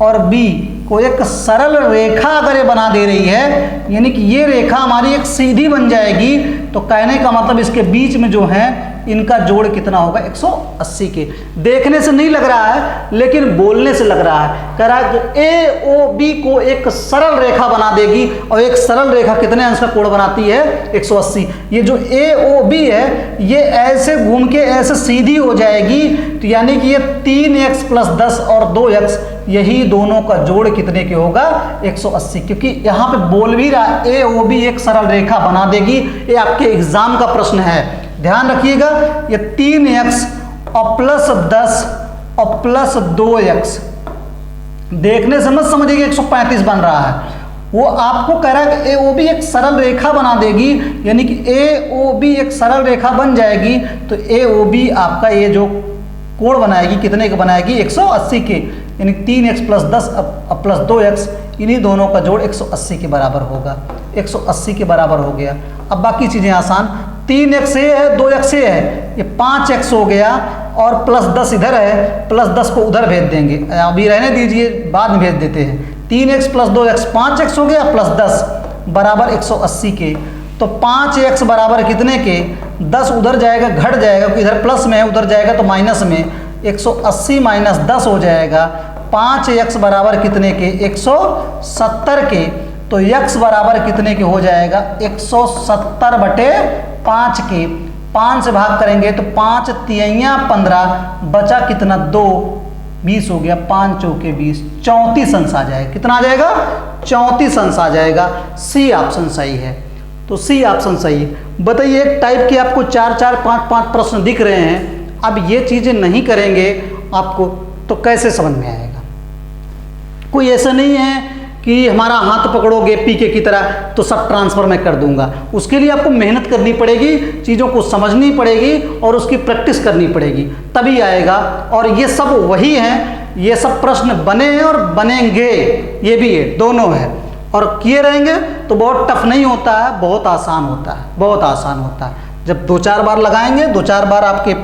और B को एक सरल रेखा अगर ये बना दे रही है, यानी कि ये रेखा हमारी एक सीधी बन जाएगी, तो कहने का मतलब इसके बीच में जो है इनका जोड़ कितना होगा 180 के। देखने से नहीं लग रहा है लेकिन बोलने से लग रहा है। कह रहा है कि AOB को एक सरल रेखा बना देगी, और एक सरल रेखा कितने अंश का कोण बनाती है 180। ये जो AOB है ये ऐसे घूम के ऐसे सीधी हो जाएगी, तो यानी कि ये 3x + 10 और 2x, यही दोनों का जोड़ कितने के होगा 180। क्योंकि यहाँ पे बोल भी रहा है AOB एक सरल रेखा बना देगी। ये आपके एग्जाम का प्रश्न है, ध्यान रखिएगा। ये 3x और +10 और +2x, देखने से मत समझिएगा 135 बन रहा है। वो आपको कह रहा है कि AOB एक सरल रेखा बना देगी, यानी कि AOB एक सरल रेखा बन जाएगी, तो AOB आपका ये जो कोण बनाएगी कितने का बनाएगी 180 के, यानी 3x + 10 + 2x, इन्हीं दोनों का जोड़ 180 के बराबर होगा। 180 के बराबर हो गया। अब बाकी चीज़ें आसान, 3x ये है, 2x ये है, ये 5x हो गया, और +10 इधर है, +10 को उधर भेज देंगे, अभी रहने दीजिए बाद में भेज देते हैं। 3x + 2x 5x हो गया, +10 बराबर 180 के। तो 5x बराबर कितने के, 10 उधर जाएगा घट जाएगा, क्योंकि इधर प्लस में है, उधर जाएगा तो माइनस में, 180 - 10 हो जाएगा। 5x बराबर कितने के 170 के, तो x बराबर कितने के हो जाएगा 170 बटे 5 के। 5 से भाग करेंगे तो 5 तिहैया 15, बचा कितना 2, 20 हो गया, 5 चौके 20, 34 अंश आ जाएगा। कितना आ जाएगा 34 अंश आ जाएगा। सी ऑप्शन सही है, तो सी ऑप्शन सही है। बताइए एक टाइप के आपको 4-4, 5-5 प्रश्न दिख रहे हैं, अब ये चीज़ें नहीं करेंगे आपको तो कैसे समझ में आएगा। कोई ऐसा नहीं है कि हमारा हाथ पकड़ोगे पीके की तरह तो सब ट्रांसफर मैं कर दूंगा। उसके लिए आपको मेहनत करनी पड़ेगी, चीज़ों को समझनी पड़ेगी और उसकी प्रैक्टिस करनी पड़ेगी, तभी आएगा। और ये सब वही हैं, ये सब प्रश्न बने हैं और बनेंगे, ये भी है, दोनों है। और किए रहेंगे तो बहुत टफ नहीं होता है, बहुत आसान होता है, बहुत आसान होता है। जब 2-4 बार लगाएंगे, 2-4 बार आपके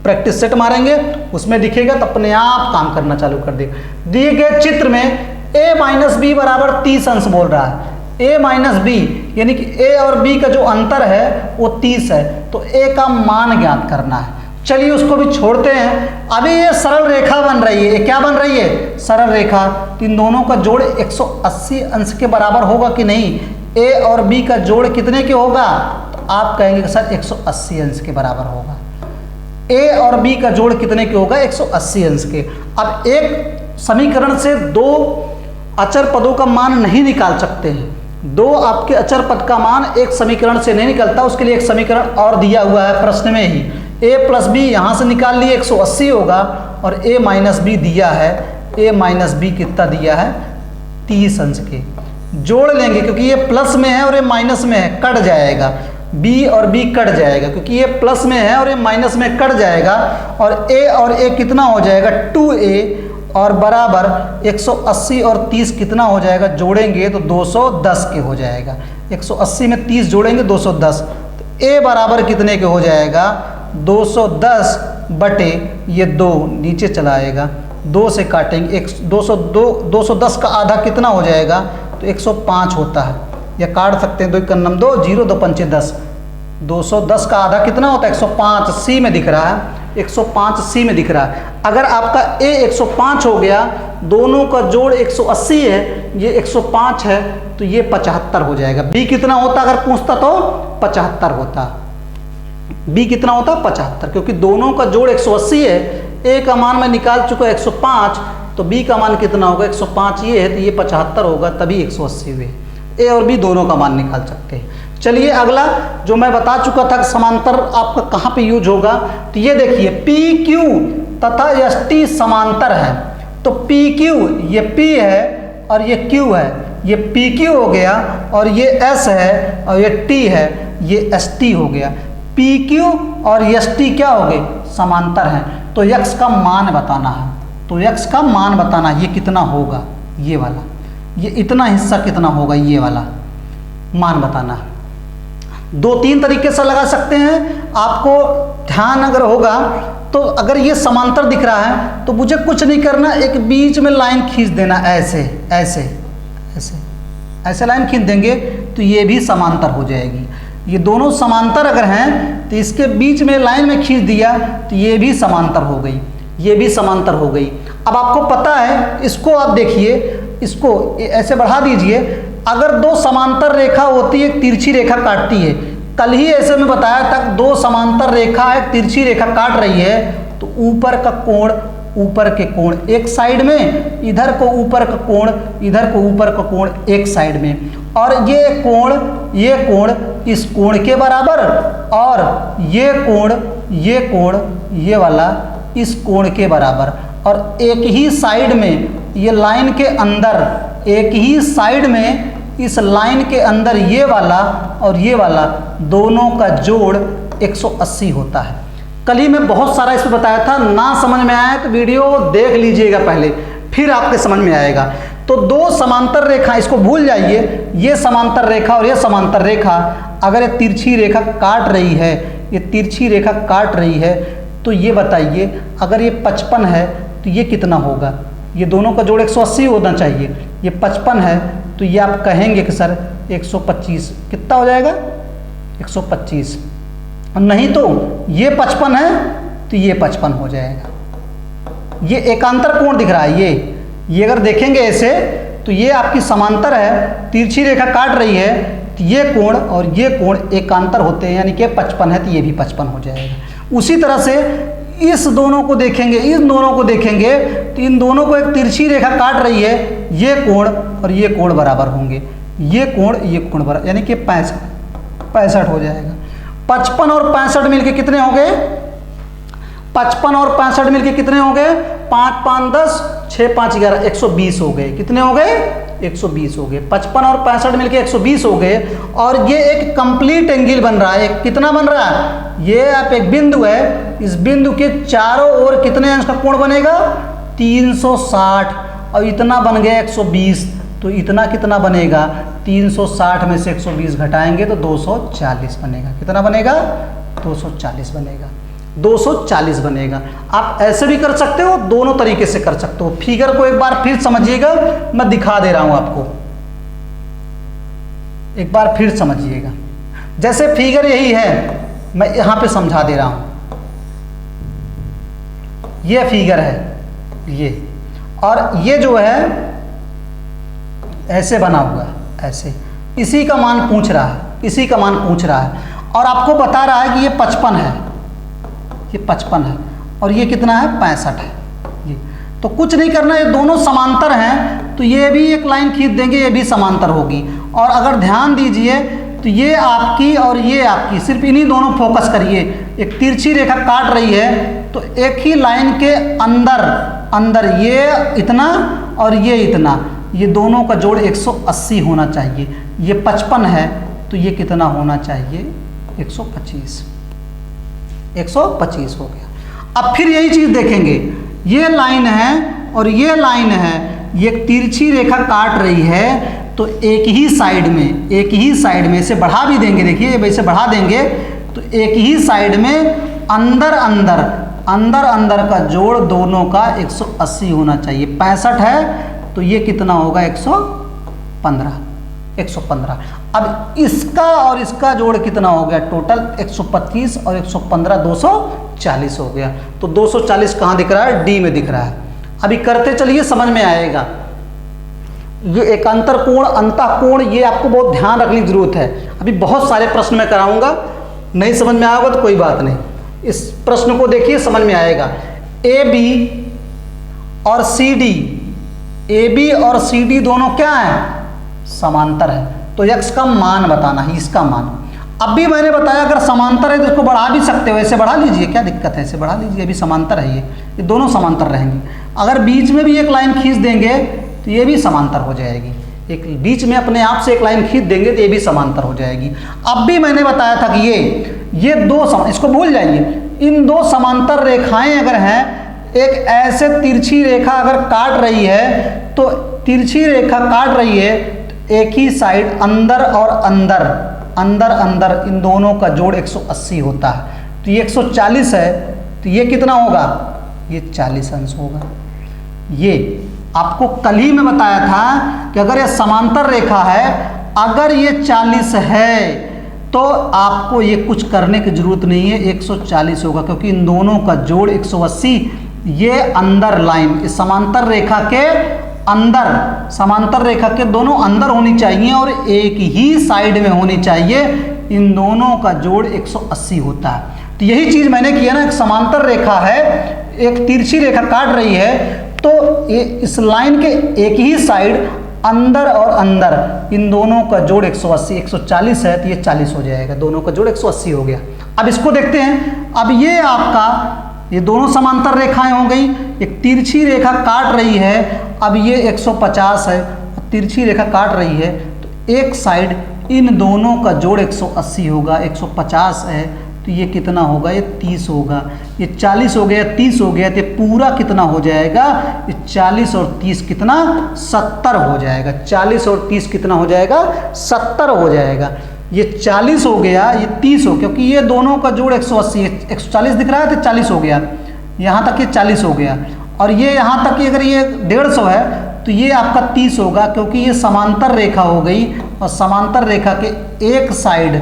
प्रैक्टिस सेट मारेंगे, उसमें दिखेगा तो अपने आप काम करना चालू कर देगा। दिए गए चित्र में a - b बराबर 30 अंश बोल रहा है। a - b यानी कि a और b का जो अंतर है वो 30 है, तो a का मान ज्ञात करना है। चलिए उसको भी छोड़ते हैं। अभी ये सरल रेखा बन रही है, ये क्या बन रही है सरल रेखा, तो इन दोनों का जोड़ 180 अंश के बराबर होगा कि नहीं। a और b का जोड़ कितने के होगा, तो आप कहेंगे कि सर 180 अंश के बराबर होगा। a और b का जोड़ कितने के होगा 180 अंश के। अब एक समीकरण से 2 अचर पदों का मान नहीं निकाल सकते हैं। 2 आपके अचर पद का मान एक समीकरण से नहीं निकलता, उसके लिए एक समीकरण और दिया हुआ है प्रश्न में ही। a + b यहाँ से निकाल लिए 180 होगा, और a - b दिया है, a - b कितना दिया है 30 अंश के। जोड़ लेंगे क्योंकि ये प्लस में है और ये माइनस में है, कट जाएगा, b और b कट जाएगा क्योंकि ये प्लस में है और ये माइनस में कट जाएगा, और a और a कितना हो जाएगा 2a, और बराबर 180 और 30 कितना हो जाएगा, जोड़ेंगे तो 210 के हो जाएगा। 180 में 30 जोड़ेंगे 210, तो a बराबर कितने के हो जाएगा 210 बटे ये 2 नीचे चला आएगा, 2 से काटेंगे 210 का आधा कितना हो जाएगा, तो 105 होता है, या काट सकते हैं 2 × 2 0 2 5 10, 210 का आधा कितना होता है 105, सी में दिख रहा है 105, सी में दिख रहा है। अगर आपका a 105 हो गया, दोनों का जोड़ 180 है, ये 105 है, तो ये 75 हो जाएगा। b कितना होता अगर पूछता तो 75 होता, b कितना होता 75, क्योंकि दोनों का जोड़ 180 है, ए का मान मैं निकाल चुका 105, तो बी का मान कितना होगा, 105 ये है तो ये 75 होगा, तभी 180 हुए। ए और बी दोनों का मान निकाल सकते हैं। चलिए अगला जो मैं बता चुका था समांतर आपका कहाँ पे यूज होगा, तो ये देखिए पी क्यू तथा एस टी समांतर है। तो पी क्यू ये पी है और ये क्यू है, ये पी क्यू हो गया, और ये एस है और ये टी है, ये एस टी हो गया। पी क्यू और एस टी क्या हो गए, समांतर हैं। तो यक्स का मान बताना है, तो यक्स का मान बताना, ये कितना होगा, ये वाला, ये इतना हिस्सा कितना होगा, ये वाला मान बताना है। 2-3 तरीके से लगा सकते हैं। आपको ध्यान अगर होगा तो अगर ये समांतर दिख रहा है तो मुझे कुछ नहीं करना, एक बीच में लाइन खींच देना, ऐसे ऐसे ऐसे ऐसे लाइन खींच देंगे तो ये भी समांतर हो जाएगी। ये दोनों समांतर अगर हैं तो इसके बीच में लाइन में खींच दिया तो ये भी समांतर हो गई, ये भी समांतर हो गई। अब आपको पता है, इसको आप देखिए, इसको ऐसे बढ़ा दीजिए। अगर दो समांतर रेखा होती है, एक तिरछी रेखा काटती है, कल ही ऐसे में बताया था, दो समांतर रेखा एक तिरछी रेखा काट रही है तो ऊपर का कोण, ऊपर के कोण एक साइड में, इधर को ऊपर का कोण, इधर को ऊपर का कोण एक साइड में, और ये कोण इस कोण के बराबर, और ये कोण ये वाला इस कोण के बराबर, और एक ही साइड में ये लाइन के अंदर, एक ही साइड में इस लाइन के अंदर ये वाला और ये वाला दोनों का जोड़ 180 होता है। कल ही मैं बहुत सारा इसमें बताया था, ना समझ में आया तो वीडियो देख लीजिएगा पहले, फिर आपके समझ में आएगा। तो दो समांतर रेखा, इसको भूल जाइए, ये समांतर रेखा और ये समांतर रेखा अगर ये तिरछी रेखा काट रही है, ये तिरछी रेखा काट रही है, तो ये बताइए अगर ये 55 है तो ये कितना होगा, ये दोनों का जोड़ 180 होना चाहिए। ये 55 है तो ये आप कहेंगे कि सर 125 कितना हो जाएगा, 125, नहीं तो ये 55 है तो ये 55 हो जाएगा। ये एकांतर कोण दिख रहा है, ये अगर देखेंगे ऐसे तो ये आपकी समांतर है, तिरछी रेखा काट रही है, तो ये कोण और ये कोण एकांतर होते हैं, यानी कि 55 है तो ये भी 55 हो जाएगा। उसी तरह से इस दोनों को देखेंगे, इन दोनों को देखेंगे तो इन दोनों को एक तिरछी रेखा काट रही है, ये कोण और ये कोण बराबर होंगे, ये कोण बराबर, यानी कि 65 हो जाएगा। 55 और 65 मिलके कितने हो गए, 55 और 65 मिलके कितने हो गए, 5 5 10, 6 5 11, 120 हो गए। कितने हो गए, 120 हो गए। 55 और 65 मिलके 120 हो गए, और ये एक कंप्लीट एंगल बन रहा है। कितना बन रहा है, ये आप एक बिंदु है, इस बिंदु के चारों ओर कितने अंश का कोण बनेगा, 360, और इतना बन गया 120, तो इतना कितना बनेगा, 360 में से 120 घटाएंगे तो 240 बनेगा। कितना बनेगा, 240 बनेगा, 240 बनेगा। आप ऐसे भी कर सकते हो, दोनों तरीके से कर सकते हो। फिगर को एक बार फिर समझिएगा, मैं दिखा दे रहा हूं आपको, एक बार फिर समझिएगा। जैसे फिगर यही है, मैं यहां पे समझा दे रहा हूं, ये फिगर है ये, और ये जो है ऐसे बना हुआ है, ऐसे, इसी का मान पूछ रहा है, इसी का मान पूछ रहा है, और आपको बता रहा है कि ये 55 है, ये 55 है, और ये कितना है, 65 है। ये तो कुछ नहीं करना, ये दोनों समांतर हैं तो ये भी एक लाइन खींच देंगे, ये भी समांतर होगी। और अगर ध्यान दीजिए तो ये आपकी और ये आपकी, सिर्फ इन्हीं दोनों फोकस करिए। एक तिरछी रेखा काट रही है तो एक ही लाइन के अंदर ये इतना और ये इतना, ये दोनों का जोड़ 180 होना चाहिए। ये 55 है तो ये कितना होना चाहिए, 125, 125 हो गया। अब फिर यही चीज़ देखेंगे, ये लाइन है और ये लाइन है, ये तिरछी रेखा काट रही है, तो एक ही साइड में इसे बढ़ा भी देंगे, देखिए वैसे बढ़ा देंगे तो एक ही साइड में अंदर का जोड़ दोनों का 180 होना चाहिए। 65 है तो ये कितना होगा, 115। अब इसका और इसका जोड़ कितना हो गया, टोटल 125 और 115, 240 हो गया। तो 240 कहाँ दिख रहा है, डी में दिख रहा है। अभी करते चलिए, समझ में आएगा। ये एकांतर कोण, अंतः कोण, ये आपको बहुत ध्यान रखने की जरूरत है। अभी बहुत सारे प्रश्न मैं कराऊंगा, नहीं समझ में आएगा तो कोई बात नहीं, इस प्रश्न को देखिए, समझ में आएगा। ए बी और सी डी, ए बी और सी डी दोनों क्या है, समांतर है। तो x का मान बताना है, इसका मान। अब भी मैंने बताया अगर समांतर है तो इसको बढ़ा भी सकते हो, ऐसे बढ़ा लीजिए, क्या दिक्कत है, ऐसे बढ़ा लीजिए, अभी समांतर है ये दोनों समांतर रहेंगे। अगर बीच में भी एक लाइन खींच देंगे तो ये भी समांतर हो जाएगी, एक बीच में अपने आप से एक लाइन खींच देंगे तो ये भी समांतर हो जाएगी। अब भी मैंने बताया था कि ये दो इसको भूल जाइए, इन दो समांतर रेखाएं अगर हैं, एक ऐसे तिरछी रेखा अगर काट रही है तो तिरछी रेखा काट रही है तो एक ही साइड अंदर और अंदर अंदर अंदर इन दोनों का जोड़ 180 होता है। तो ये 140 है तो ये कितना होगा, ये 40 अंश होगा। ये आपको कल ही मैं बताया था कि अगर ये समांतर रेखा है, अगर ये 40 है तो आपको ये कुछ करने की जरूरत नहीं है, 140 होगा, क्योंकि इन दोनों का जोड़ 180। ये अंदर लाइन इस समांतर रेखा के अंदर, समांतर रेखा के दोनों अंदर होनी चाहिए और एक ही साइड में होनी चाहिए, इन दोनों का जोड़ 180 होता है। तो यही चीज मैंने किया ना, एक समांतर रेखा है, एक तिरछी रेखा काट रही है, तो ये इस लाइन के एक ही साइड अंदर और अंदर इन दोनों का जोड़ 180, 140 है तो ये 40 हो जाएगा, दोनों का जोड़ 180 हो गया। अब इसको देखते हैं, अब ये आपका ये दोनों समांतर रेखाएं हो गई, एक तिरछी रेखा काट रही है, अब ये 150 है, तिरछी रेखा काट रही है तो एक साइड इन दोनों का जोड़ 180 होगा, 150 है तो ये कितना होगा, ये 30 होगा, ये 40 हो गया, 30 हो गया, तो ये पूरा कितना हो जाएगा, ये 40 और 30 कितना, 70 हो जाएगा। 40 और 30 कितना हो जाएगा, 70 हो जाएगा। ये 40 हो गया, ये 30 हो, क्योंकि ये दोनों का जोड़ 180 है, 140 दिख रहा है तो 40 हो गया, यहाँ तक ये 40 हो गया, और ये यहाँ तक कि अगर ये 150 है तो ये आपका 30 होगा, क्योंकि ये समांतर रेखा हो गई और समांतर रेखा के एक साइड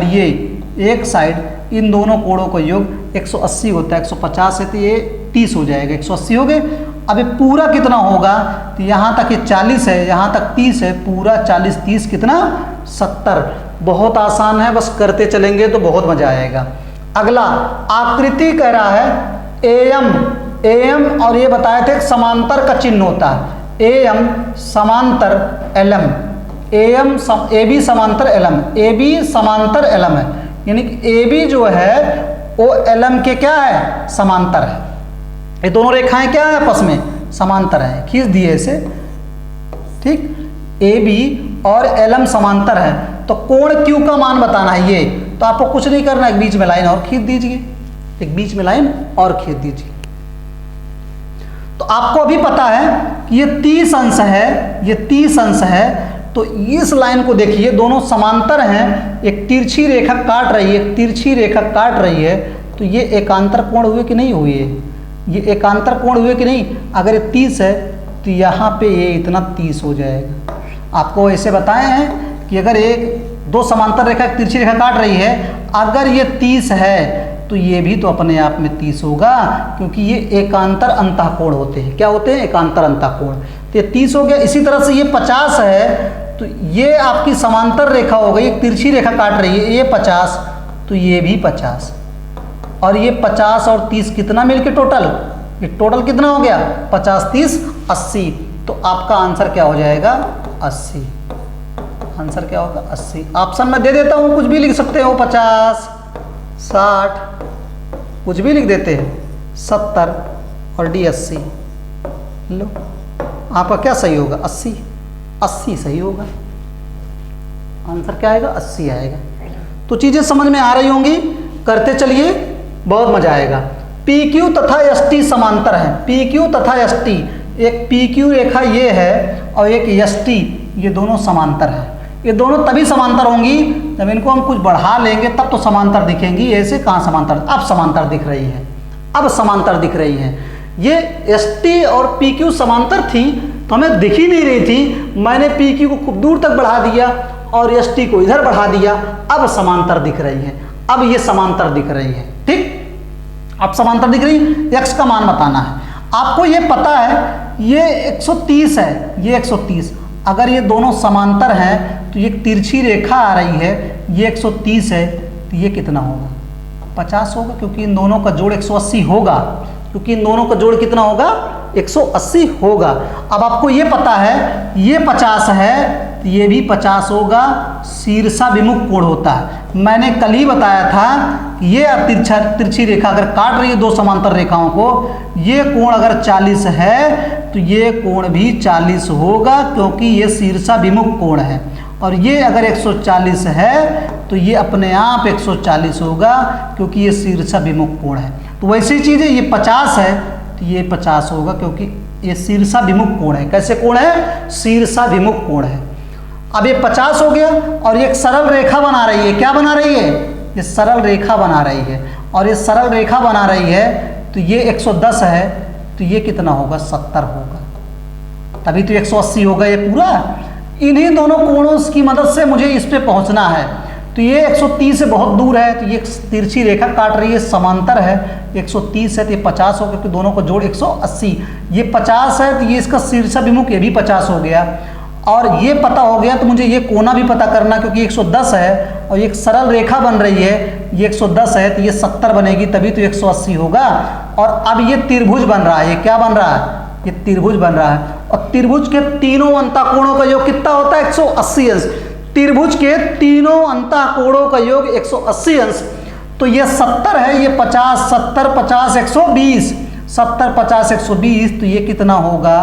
ये एक साइड इन दोनों कोणों का योग 180 होता है, 150 है तो ये 30 हो जाएगा, 180 हो गए। अब ये पूरा कितना होगा, तो यहाँ तक ये 40 है, यहाँ तक 30 है, पूरा 40 30 कितना, 70। बहुत आसान है, बस करते चलेंगे तो बहुत मजा आएगा। अगला आकृति कह रहा है एम और ये बताए थे समांतर का चिन्ह होता है, एम समांतर एलएम, ए बी समांतर एलएम, ए बी समांतर एलएम है, यानी कि ए बी जो है वो एलएम के क्या है, समांतर है। ये दोनों रेखाएं क्या है, आपस में समांतर है, खींच दिए इसे, ठीक। ए बी और एलएम समांतर है, तो कोण क्यू का मान बताना है ये, तो आपको कुछ नहीं करना, एक बीच में लाइन और खींच दीजिए, एक बीच में लाइन और खींच दीजिए। तो आपको अभी पता है कि ये 30 अंश है, ये 30 अंश है, तो इस लाइन को देखिए, दोनों समांतर हैं, एक तिरछी रेखा काट रही है, एक तिरछी रेखा काट रही है, तो ये एकांतर कोण हुए कि नहीं हुए, ये एकांतर कोण हुए कि नहीं। अगर ये 30 है तो यहाँ पे ये इतना 30 हो जाएगा। आपको ऐसे बताए हैं कि अगर दो समांतर रेखा एक तिरछी रेखा काट रही है, अगर ये 30 है तो ये भी तो अपने आप में 30 होगा, क्योंकि ये एकांतर अंतःकोण होते हैं। क्या होते हैं, एकांतर अंतःकोण। तो ये 30 हो गया। इसी तरह से ये 50 है, तो ये आपकी समांतर रेखा हो गई, एक तिरछी रेखा काट रही है, ये 50, तो ये भी 50, और ये 50 और 30 कितना मिलके टोटल, ये टोटल कितना हो गया, 50 30 80। तो आपका आंसर क्या हो जाएगा, 80। आंसर क्या होगा, 80। ऑप्शन में दे देता हूँ, कुछ भी लिख सकते हो, 50 60 कुछ भी लिख देते हैं, 70 और डी 80। लो आपका क्या सही होगा, 80। 80 सही होगा, आंसर क्या आएगा, 80 आएगा। तो चीजें समझ में आ रही होंगी, करते चलिए, बहुत मजा आएगा। पी क्यू तथा एस टी समांतर है, पी क्यू तथा एस टी, एक पी क्यू रेखा ये है और एक एस टी, ये दोनों समांतर है। ये दोनों तभी समांतर होंगी जब इनको हम कुछ बढ़ा लेंगे, तब तो समांतर दिखेंगी, ऐसे कहाँ समांतर, अब समांतर दिख रही है, अब समांतर दिख रही है। ये एस टी और पी क्यू समांतर थी तो हमें दिख ही नहीं रही थी, मैंने पी क्यू को खूब दूर तक बढ़ा दिया और एस टी को इधर बढ़ा दिया, अब समांतर दिख रही है, अब ये समांतर दिख रही है, ठीक। अब समांतर दिख रही है, एक्स का मान बताना है। आपको ये पता है ये 130 है, ये 130, अगर ये दोनों समांतर हैं तो ये तिरछी रेखा आ रही है, ये 130 है, तो ये कितना होगा, 50 होगा, क्योंकि इन दोनों का जोड़ 180 होगा, क्योंकि इन दोनों का जोड़ कितना होगा 180 होगा। अब आपको ये पता है ये 50 है तो ये भी 50 होगा, शीर्षाभिमुख कोण होता है। मैंने कल ही बताया था ये तिरछी रेखा अगर काट रही है दो समांतर रेखाओं को, ये कोण अगर 40 है तो ये कोण भी 40 होगा क्योंकि ये शीर्षाभिमुख कोण है, और ये अगर 140 है तो ये अपने आप 140 होगा क्योंकि ये शीर्षाभिमुख कोण है। तो वैसी चीज़ है, ये 50 है तो ये 50 होगा क्योंकि ये शीर्षाभिमुख कोण है। कैसे कोण है? शीर्षाभिमुख कोण है। अब ये 50 हो गया और ये एक सरल रेखा बना रही है। क्या बना रही है? ये सरल रेखा बना रही है, और ये सरल रेखा बना रही है तो ये 110 है तो ये कितना होगा? 70 होगा, तभी तो 180 होगा ये पूरा। इन्हीं दोनों कोणों की मदद से मुझे इस पे पहुंचना है। तो ये 130 से बहुत दूर है तो ये तिरछी रेखा काट रही है, समांतर है, 130 है तो ये 50 हो गया क्योंकि दोनों को जोड़ 180। ये 50 है तो ये इसका शीर्षाभिमुख ये भी 50 हो गया, और ये पता हो गया तो मुझे ये कोना भी पता करना क्योंकि 110 है और एक सरल रेखा बन रही है, ये 110 है तो ये 70 बनेगी तभी तो 180 होगा। और अब ये त्रिभुज बन रहा है। ये क्या बन रहा है? ये त्रिभुज बन रहा है, और त्रिभुज के तीनों अंतःकोणों का योग कितना होता है? 180 अंश। त्रिभुज के तीनों अंतःकोणों का योग 180 अंश, तो ये 70 है, ये 50, 70 50 120, 70 50 120 तो ये कितना होगा?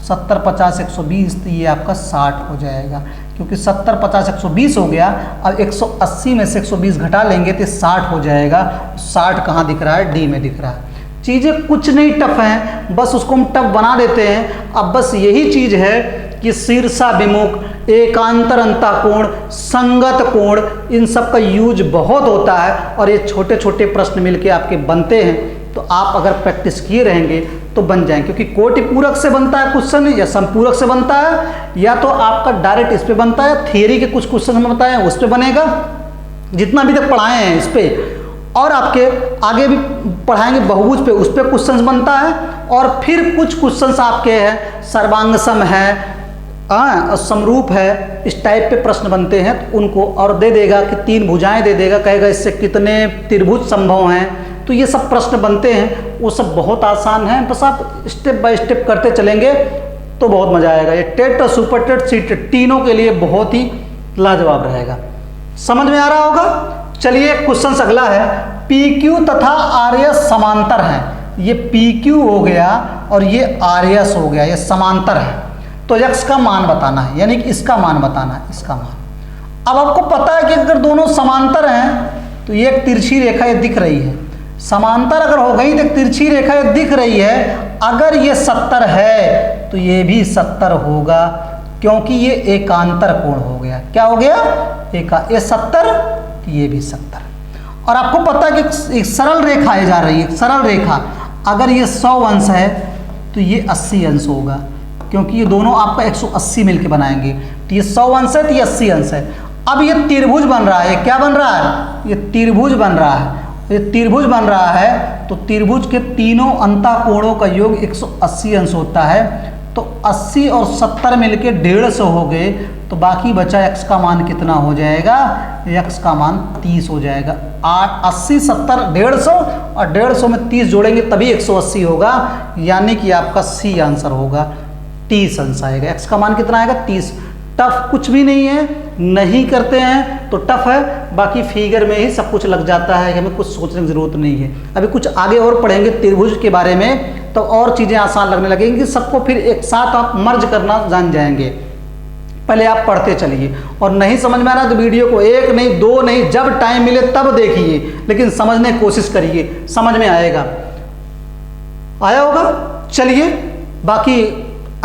70 50 120 तो ये आपका 60 हो जाएगा, क्योंकि 70 50 120 हो गया। अब 180 में से 120 घटा लेंगे तो 60 हो जाएगा। 60 कहाँ दिख रहा है? डी में दिख रहा है। चीज़ें कुछ नहीं टफ हैं, बस उसको हम टफ बना देते हैं। अब बस यही चीज़ है कि शीर्षाभिमुख, एकांतर अंतःकोण, संगत कोण, इन सब का यूज बहुत होता है, और ये छोटे छोटे प्रश्न मिलके आपके बनते हैं। तो आप अगर प्रैक्टिस किए रहेंगे तो बन जाएंगे, क्योंकि कोटि पूरक से बनता है क्वेश्चन, या संपूरक से बनता है, या तो आपका डायरेक्ट इस पे बनता है। थियरी के कुछ क्वेश्चन हम बताए उस पे बनेगा, जितना अभी तक पढ़ाए हैं इस पे, और आपके आगे भी पढ़ाएंगे बहुभुज पे, उस पे क्वेश्चंस बनता है। और फिर कुछ क्वेश्चंस आपके हैं सर्वांगसम है, समरूप है, इस टाइप पे प्रश्न बनते हैं तो उनको और दे देगा कि 3 भुजाएं दे देगा, कहेगा इससे कितने त्रिभुज संभव हैं। तो ये सब प्रश्न बनते हैं, वो सब बहुत आसान है, बस आप स्टेप बाय स्टेप करते चलेंगे तो बहुत मजा आएगा। ये TET, super TET, C TET तीनों के लिए बहुत ही लाजवाब रहेगा। समझ में आ रहा होगा? चलिए क्वेश्चन अगला है, PQ तथा RS समांतर हैं। ये PQ हो गया और ये RS हो गया, ये समांतर है। तो x का मान बताना है, यानी कि इसका मान बताना है, इसका मान। अब आपको पता है कि अगर दोनों समांतर हैं तो ये एक तिरछी रेखा ये दिख रही है, समांतर अगर हो गई तो एक तिरछी रेखा ये दिख रही है। अगर ये 70 है तो ये भी 70 होगा, क्योंकि ये एकांतर कोण हो गया। क्या हो गया? ये 70, ये भी 70। और आपको पता है कि एक सरल रेखा है जा रही है, सरल रेखा अगर ये 100 अंश है तो ये 80 अंश होगा, क्योंकि ये दोनों आपका 180 मिलके बनाएंगे। तो ये 100 अंश है तो ये 80 अंश है। अब ये त्रिभुज बन रहा है। ये क्या बन रहा है? ये त्रिभुज बन रहा है। ये त्रिभुज बन रहा है तो त्रिभुज के तीनों अंतःकोणों का योग 180 अंश होता है। तो 80 और 70 मिलके 150 हो गए, तो बाकी बचा x का मान कितना हो जाएगा? x का मान 30 हो जाएगा। 80 70 150, और 150 में 30 जोड़ेंगे तभी 180 होगा, यानी कि आपका सी आंसर होगा, 30 अंश आएगा। x का मान कितना आएगा? 30। टफ कुछ भी नहीं है, नहीं करते हैं तो टफ है, बाकी फिगर में ही सब कुछ लग जाता है, हमें कुछ सोचने की ज़रूरत नहीं है। अभी कुछ आगे और पढ़ेंगे त्रिभुज के बारे में, तो और चीज़ें आसान लगने लगेंगी, सबको फिर एक साथ आप मर्ज करना जान जाएंगे। पहले आप पढ़ते चलिए, और नहीं समझ में आ रहा तो वीडियो को 1 नहीं 2 नहीं, जब टाइम मिले तब देखिए, लेकिन समझने की कोशिश करिए, समझ में आएगा। आया होगा? चलिए, बाकी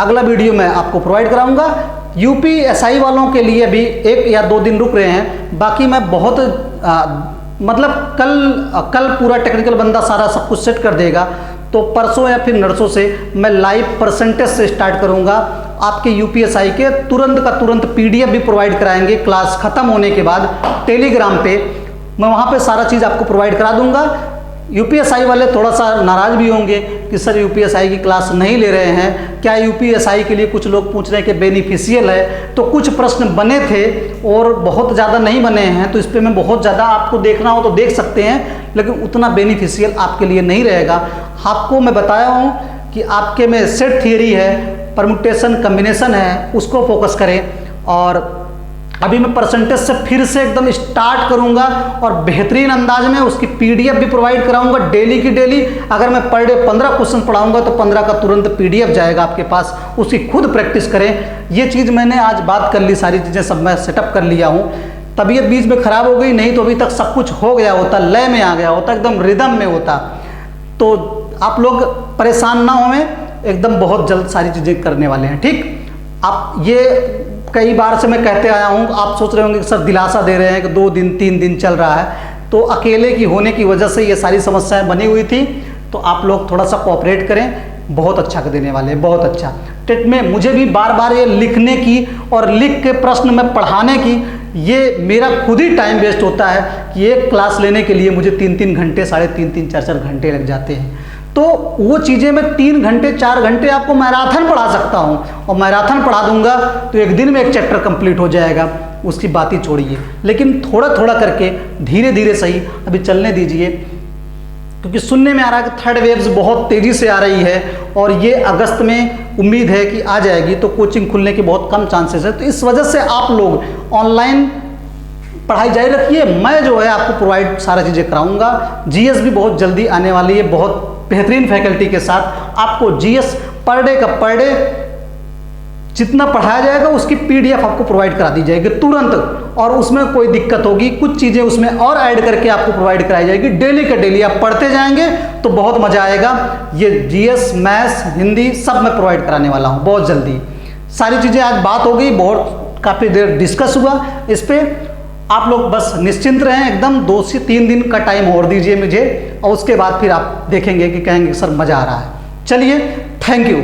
अगला वीडियो मैं आपको प्रोवाइड कराऊंगा। UPSI वालों के लिए भी 1 या 2 दिन रुक रहे हैं, बाकी मैं बहुत मतलब कल पूरा टेक्निकल बंदा सारा सब कुछ सेट कर देगा, तो परसों या फिर नरसों से मैं लाइव परसेंटेज से स्टार्ट करूंगा। आपके UPSI के तुरंत का तुरंत PDF भी प्रोवाइड कराएंगे क्लास ख़त्म होने के बाद टेलीग्राम पे, मैं वहाँ पे सारा चीज़ आपको प्रोवाइड करा दूंगा। यूपीएसआई वाले थोड़ा सा नाराज़ भी होंगे कि सर यूपीएसआई की क्लास नहीं ले रहे हैं। क्या यूपीएसआई के लिए कुछ लोग पूछ रहे हैं कि बेनिफिशियल है, तो कुछ प्रश्न बने थे और बहुत ज़्यादा नहीं बने हैं, तो इस पर मैं बहुत ज़्यादा, आपको देखना हो तो देख सकते हैं, लेकिन उतना बेनिफिशियल आपके लिए नहीं रहेगा। आपको मैं बताया हूँ कि आपके में सेट थियरी है, परमुटेशन कम्बिनेशन है, उसको फोकस करें। और अभी मैं परसेंटेज से फिर से एकदम स्टार्ट करूंगा और बेहतरीन अंदाज में उसकी पीडीएफ भी प्रोवाइड कराऊंगा डेली की डेली। अगर मैं पर डे 15 क्वेश्चन पढ़ाऊंगा तो 15 का तुरंत पीडीएफ जाएगा आपके पास, उसकी खुद प्रैक्टिस करें। ये चीज़ मैंने आज बात कर ली, सारी चीज़ें सब मैं सेटअप कर लिया हूँ। तबीयत बीच में ख़राब हो गई, नहीं तो अभी तक सब कुछ हो गया होता, लय में आ गया होता, एकदम रिदम में होता। तो आप लोग परेशान ना हों, एकदम बहुत जल्द सारी चीज़ें करने वाले हैं। ठीक, आप ये कई बार से मैं कहते आया हूँ, आप सोच रहे होंगे कि सर दिलासा दे रहे हैं कि 2 दिन 3 दिन चल रहा है, तो अकेले की होने की वजह से ये सारी समस्याएं बनी हुई थी। तो आप लोग थोड़ा सा कोऑपरेट करें, बहुत अच्छा कर देने वाले हैं, बहुत अच्छा। टेट में मुझे भी बार बार ये लिखने की और लिख के प्रश्न में पढ़ाने की, ये मेरा खुद ही टाइम वेस्ट होता है कि एक क्लास लेने के लिए मुझे 3-3 घंटे, 3.5-3, 4-4 घंटे लग जाते हैं। तो वो चीज़ें मैं 3 घंटे 4 घंटे आपको मैराथन पढ़ा सकता हूँ, और मैराथन पढ़ा दूंगा तो एक दिन में एक चैप्टर कंप्लीट हो जाएगा, उसकी बात ही छोड़िए। लेकिन थोड़ा थोड़ा करके धीरे धीरे सही अभी चलने दीजिए, क्योंकि सुनने में आ रहा है कि थर्ड वेव्स बहुत तेज़ी से आ रही है और ये अगस्त में उम्मीद है कि आ जाएगी, तो कोचिंग खुलने के बहुत कम चांसेस है। तो इस वजह से आप लोग ऑनलाइन पढ़ाई जारी रखिए, मैं जो है आपको प्रोवाइड सारा चीज़ें कराऊंगा। जीएस भी बहुत जल्दी आने वाली है, बहुत बेहतरीन फैकल्टी के साथ। आपको जीएस पर डे का पर डे जितना पढ़ाया जाएगा उसकी पीडीएफ आपको प्रोवाइड करा दी जाएगी तुरंत, और उसमें कोई दिक्कत होगी, कुछ चीज़ें उसमें और ऐड करके आपको प्रोवाइड कराई जाएगी। डेली का डेली आप पढ़ते जाएंगे तो बहुत मज़ा आएगा। ये जीएस, मैथ्स, हिंदी सब मैं प्रोवाइड कराने वाला हूँ बहुत जल्दी। सारी चीज़ें आज बात हो गई, बहुत काफ़ी देर डिस्कस हुआ इस पर। आप लोग बस निश्चिंत रहें, एकदम 2 से 3 दिन का टाइम और दीजिए मुझे, और उसके बाद फिर आप देखेंगे कि कहेंगे सर मज़ा आ रहा है। चलिए, थैंक यू।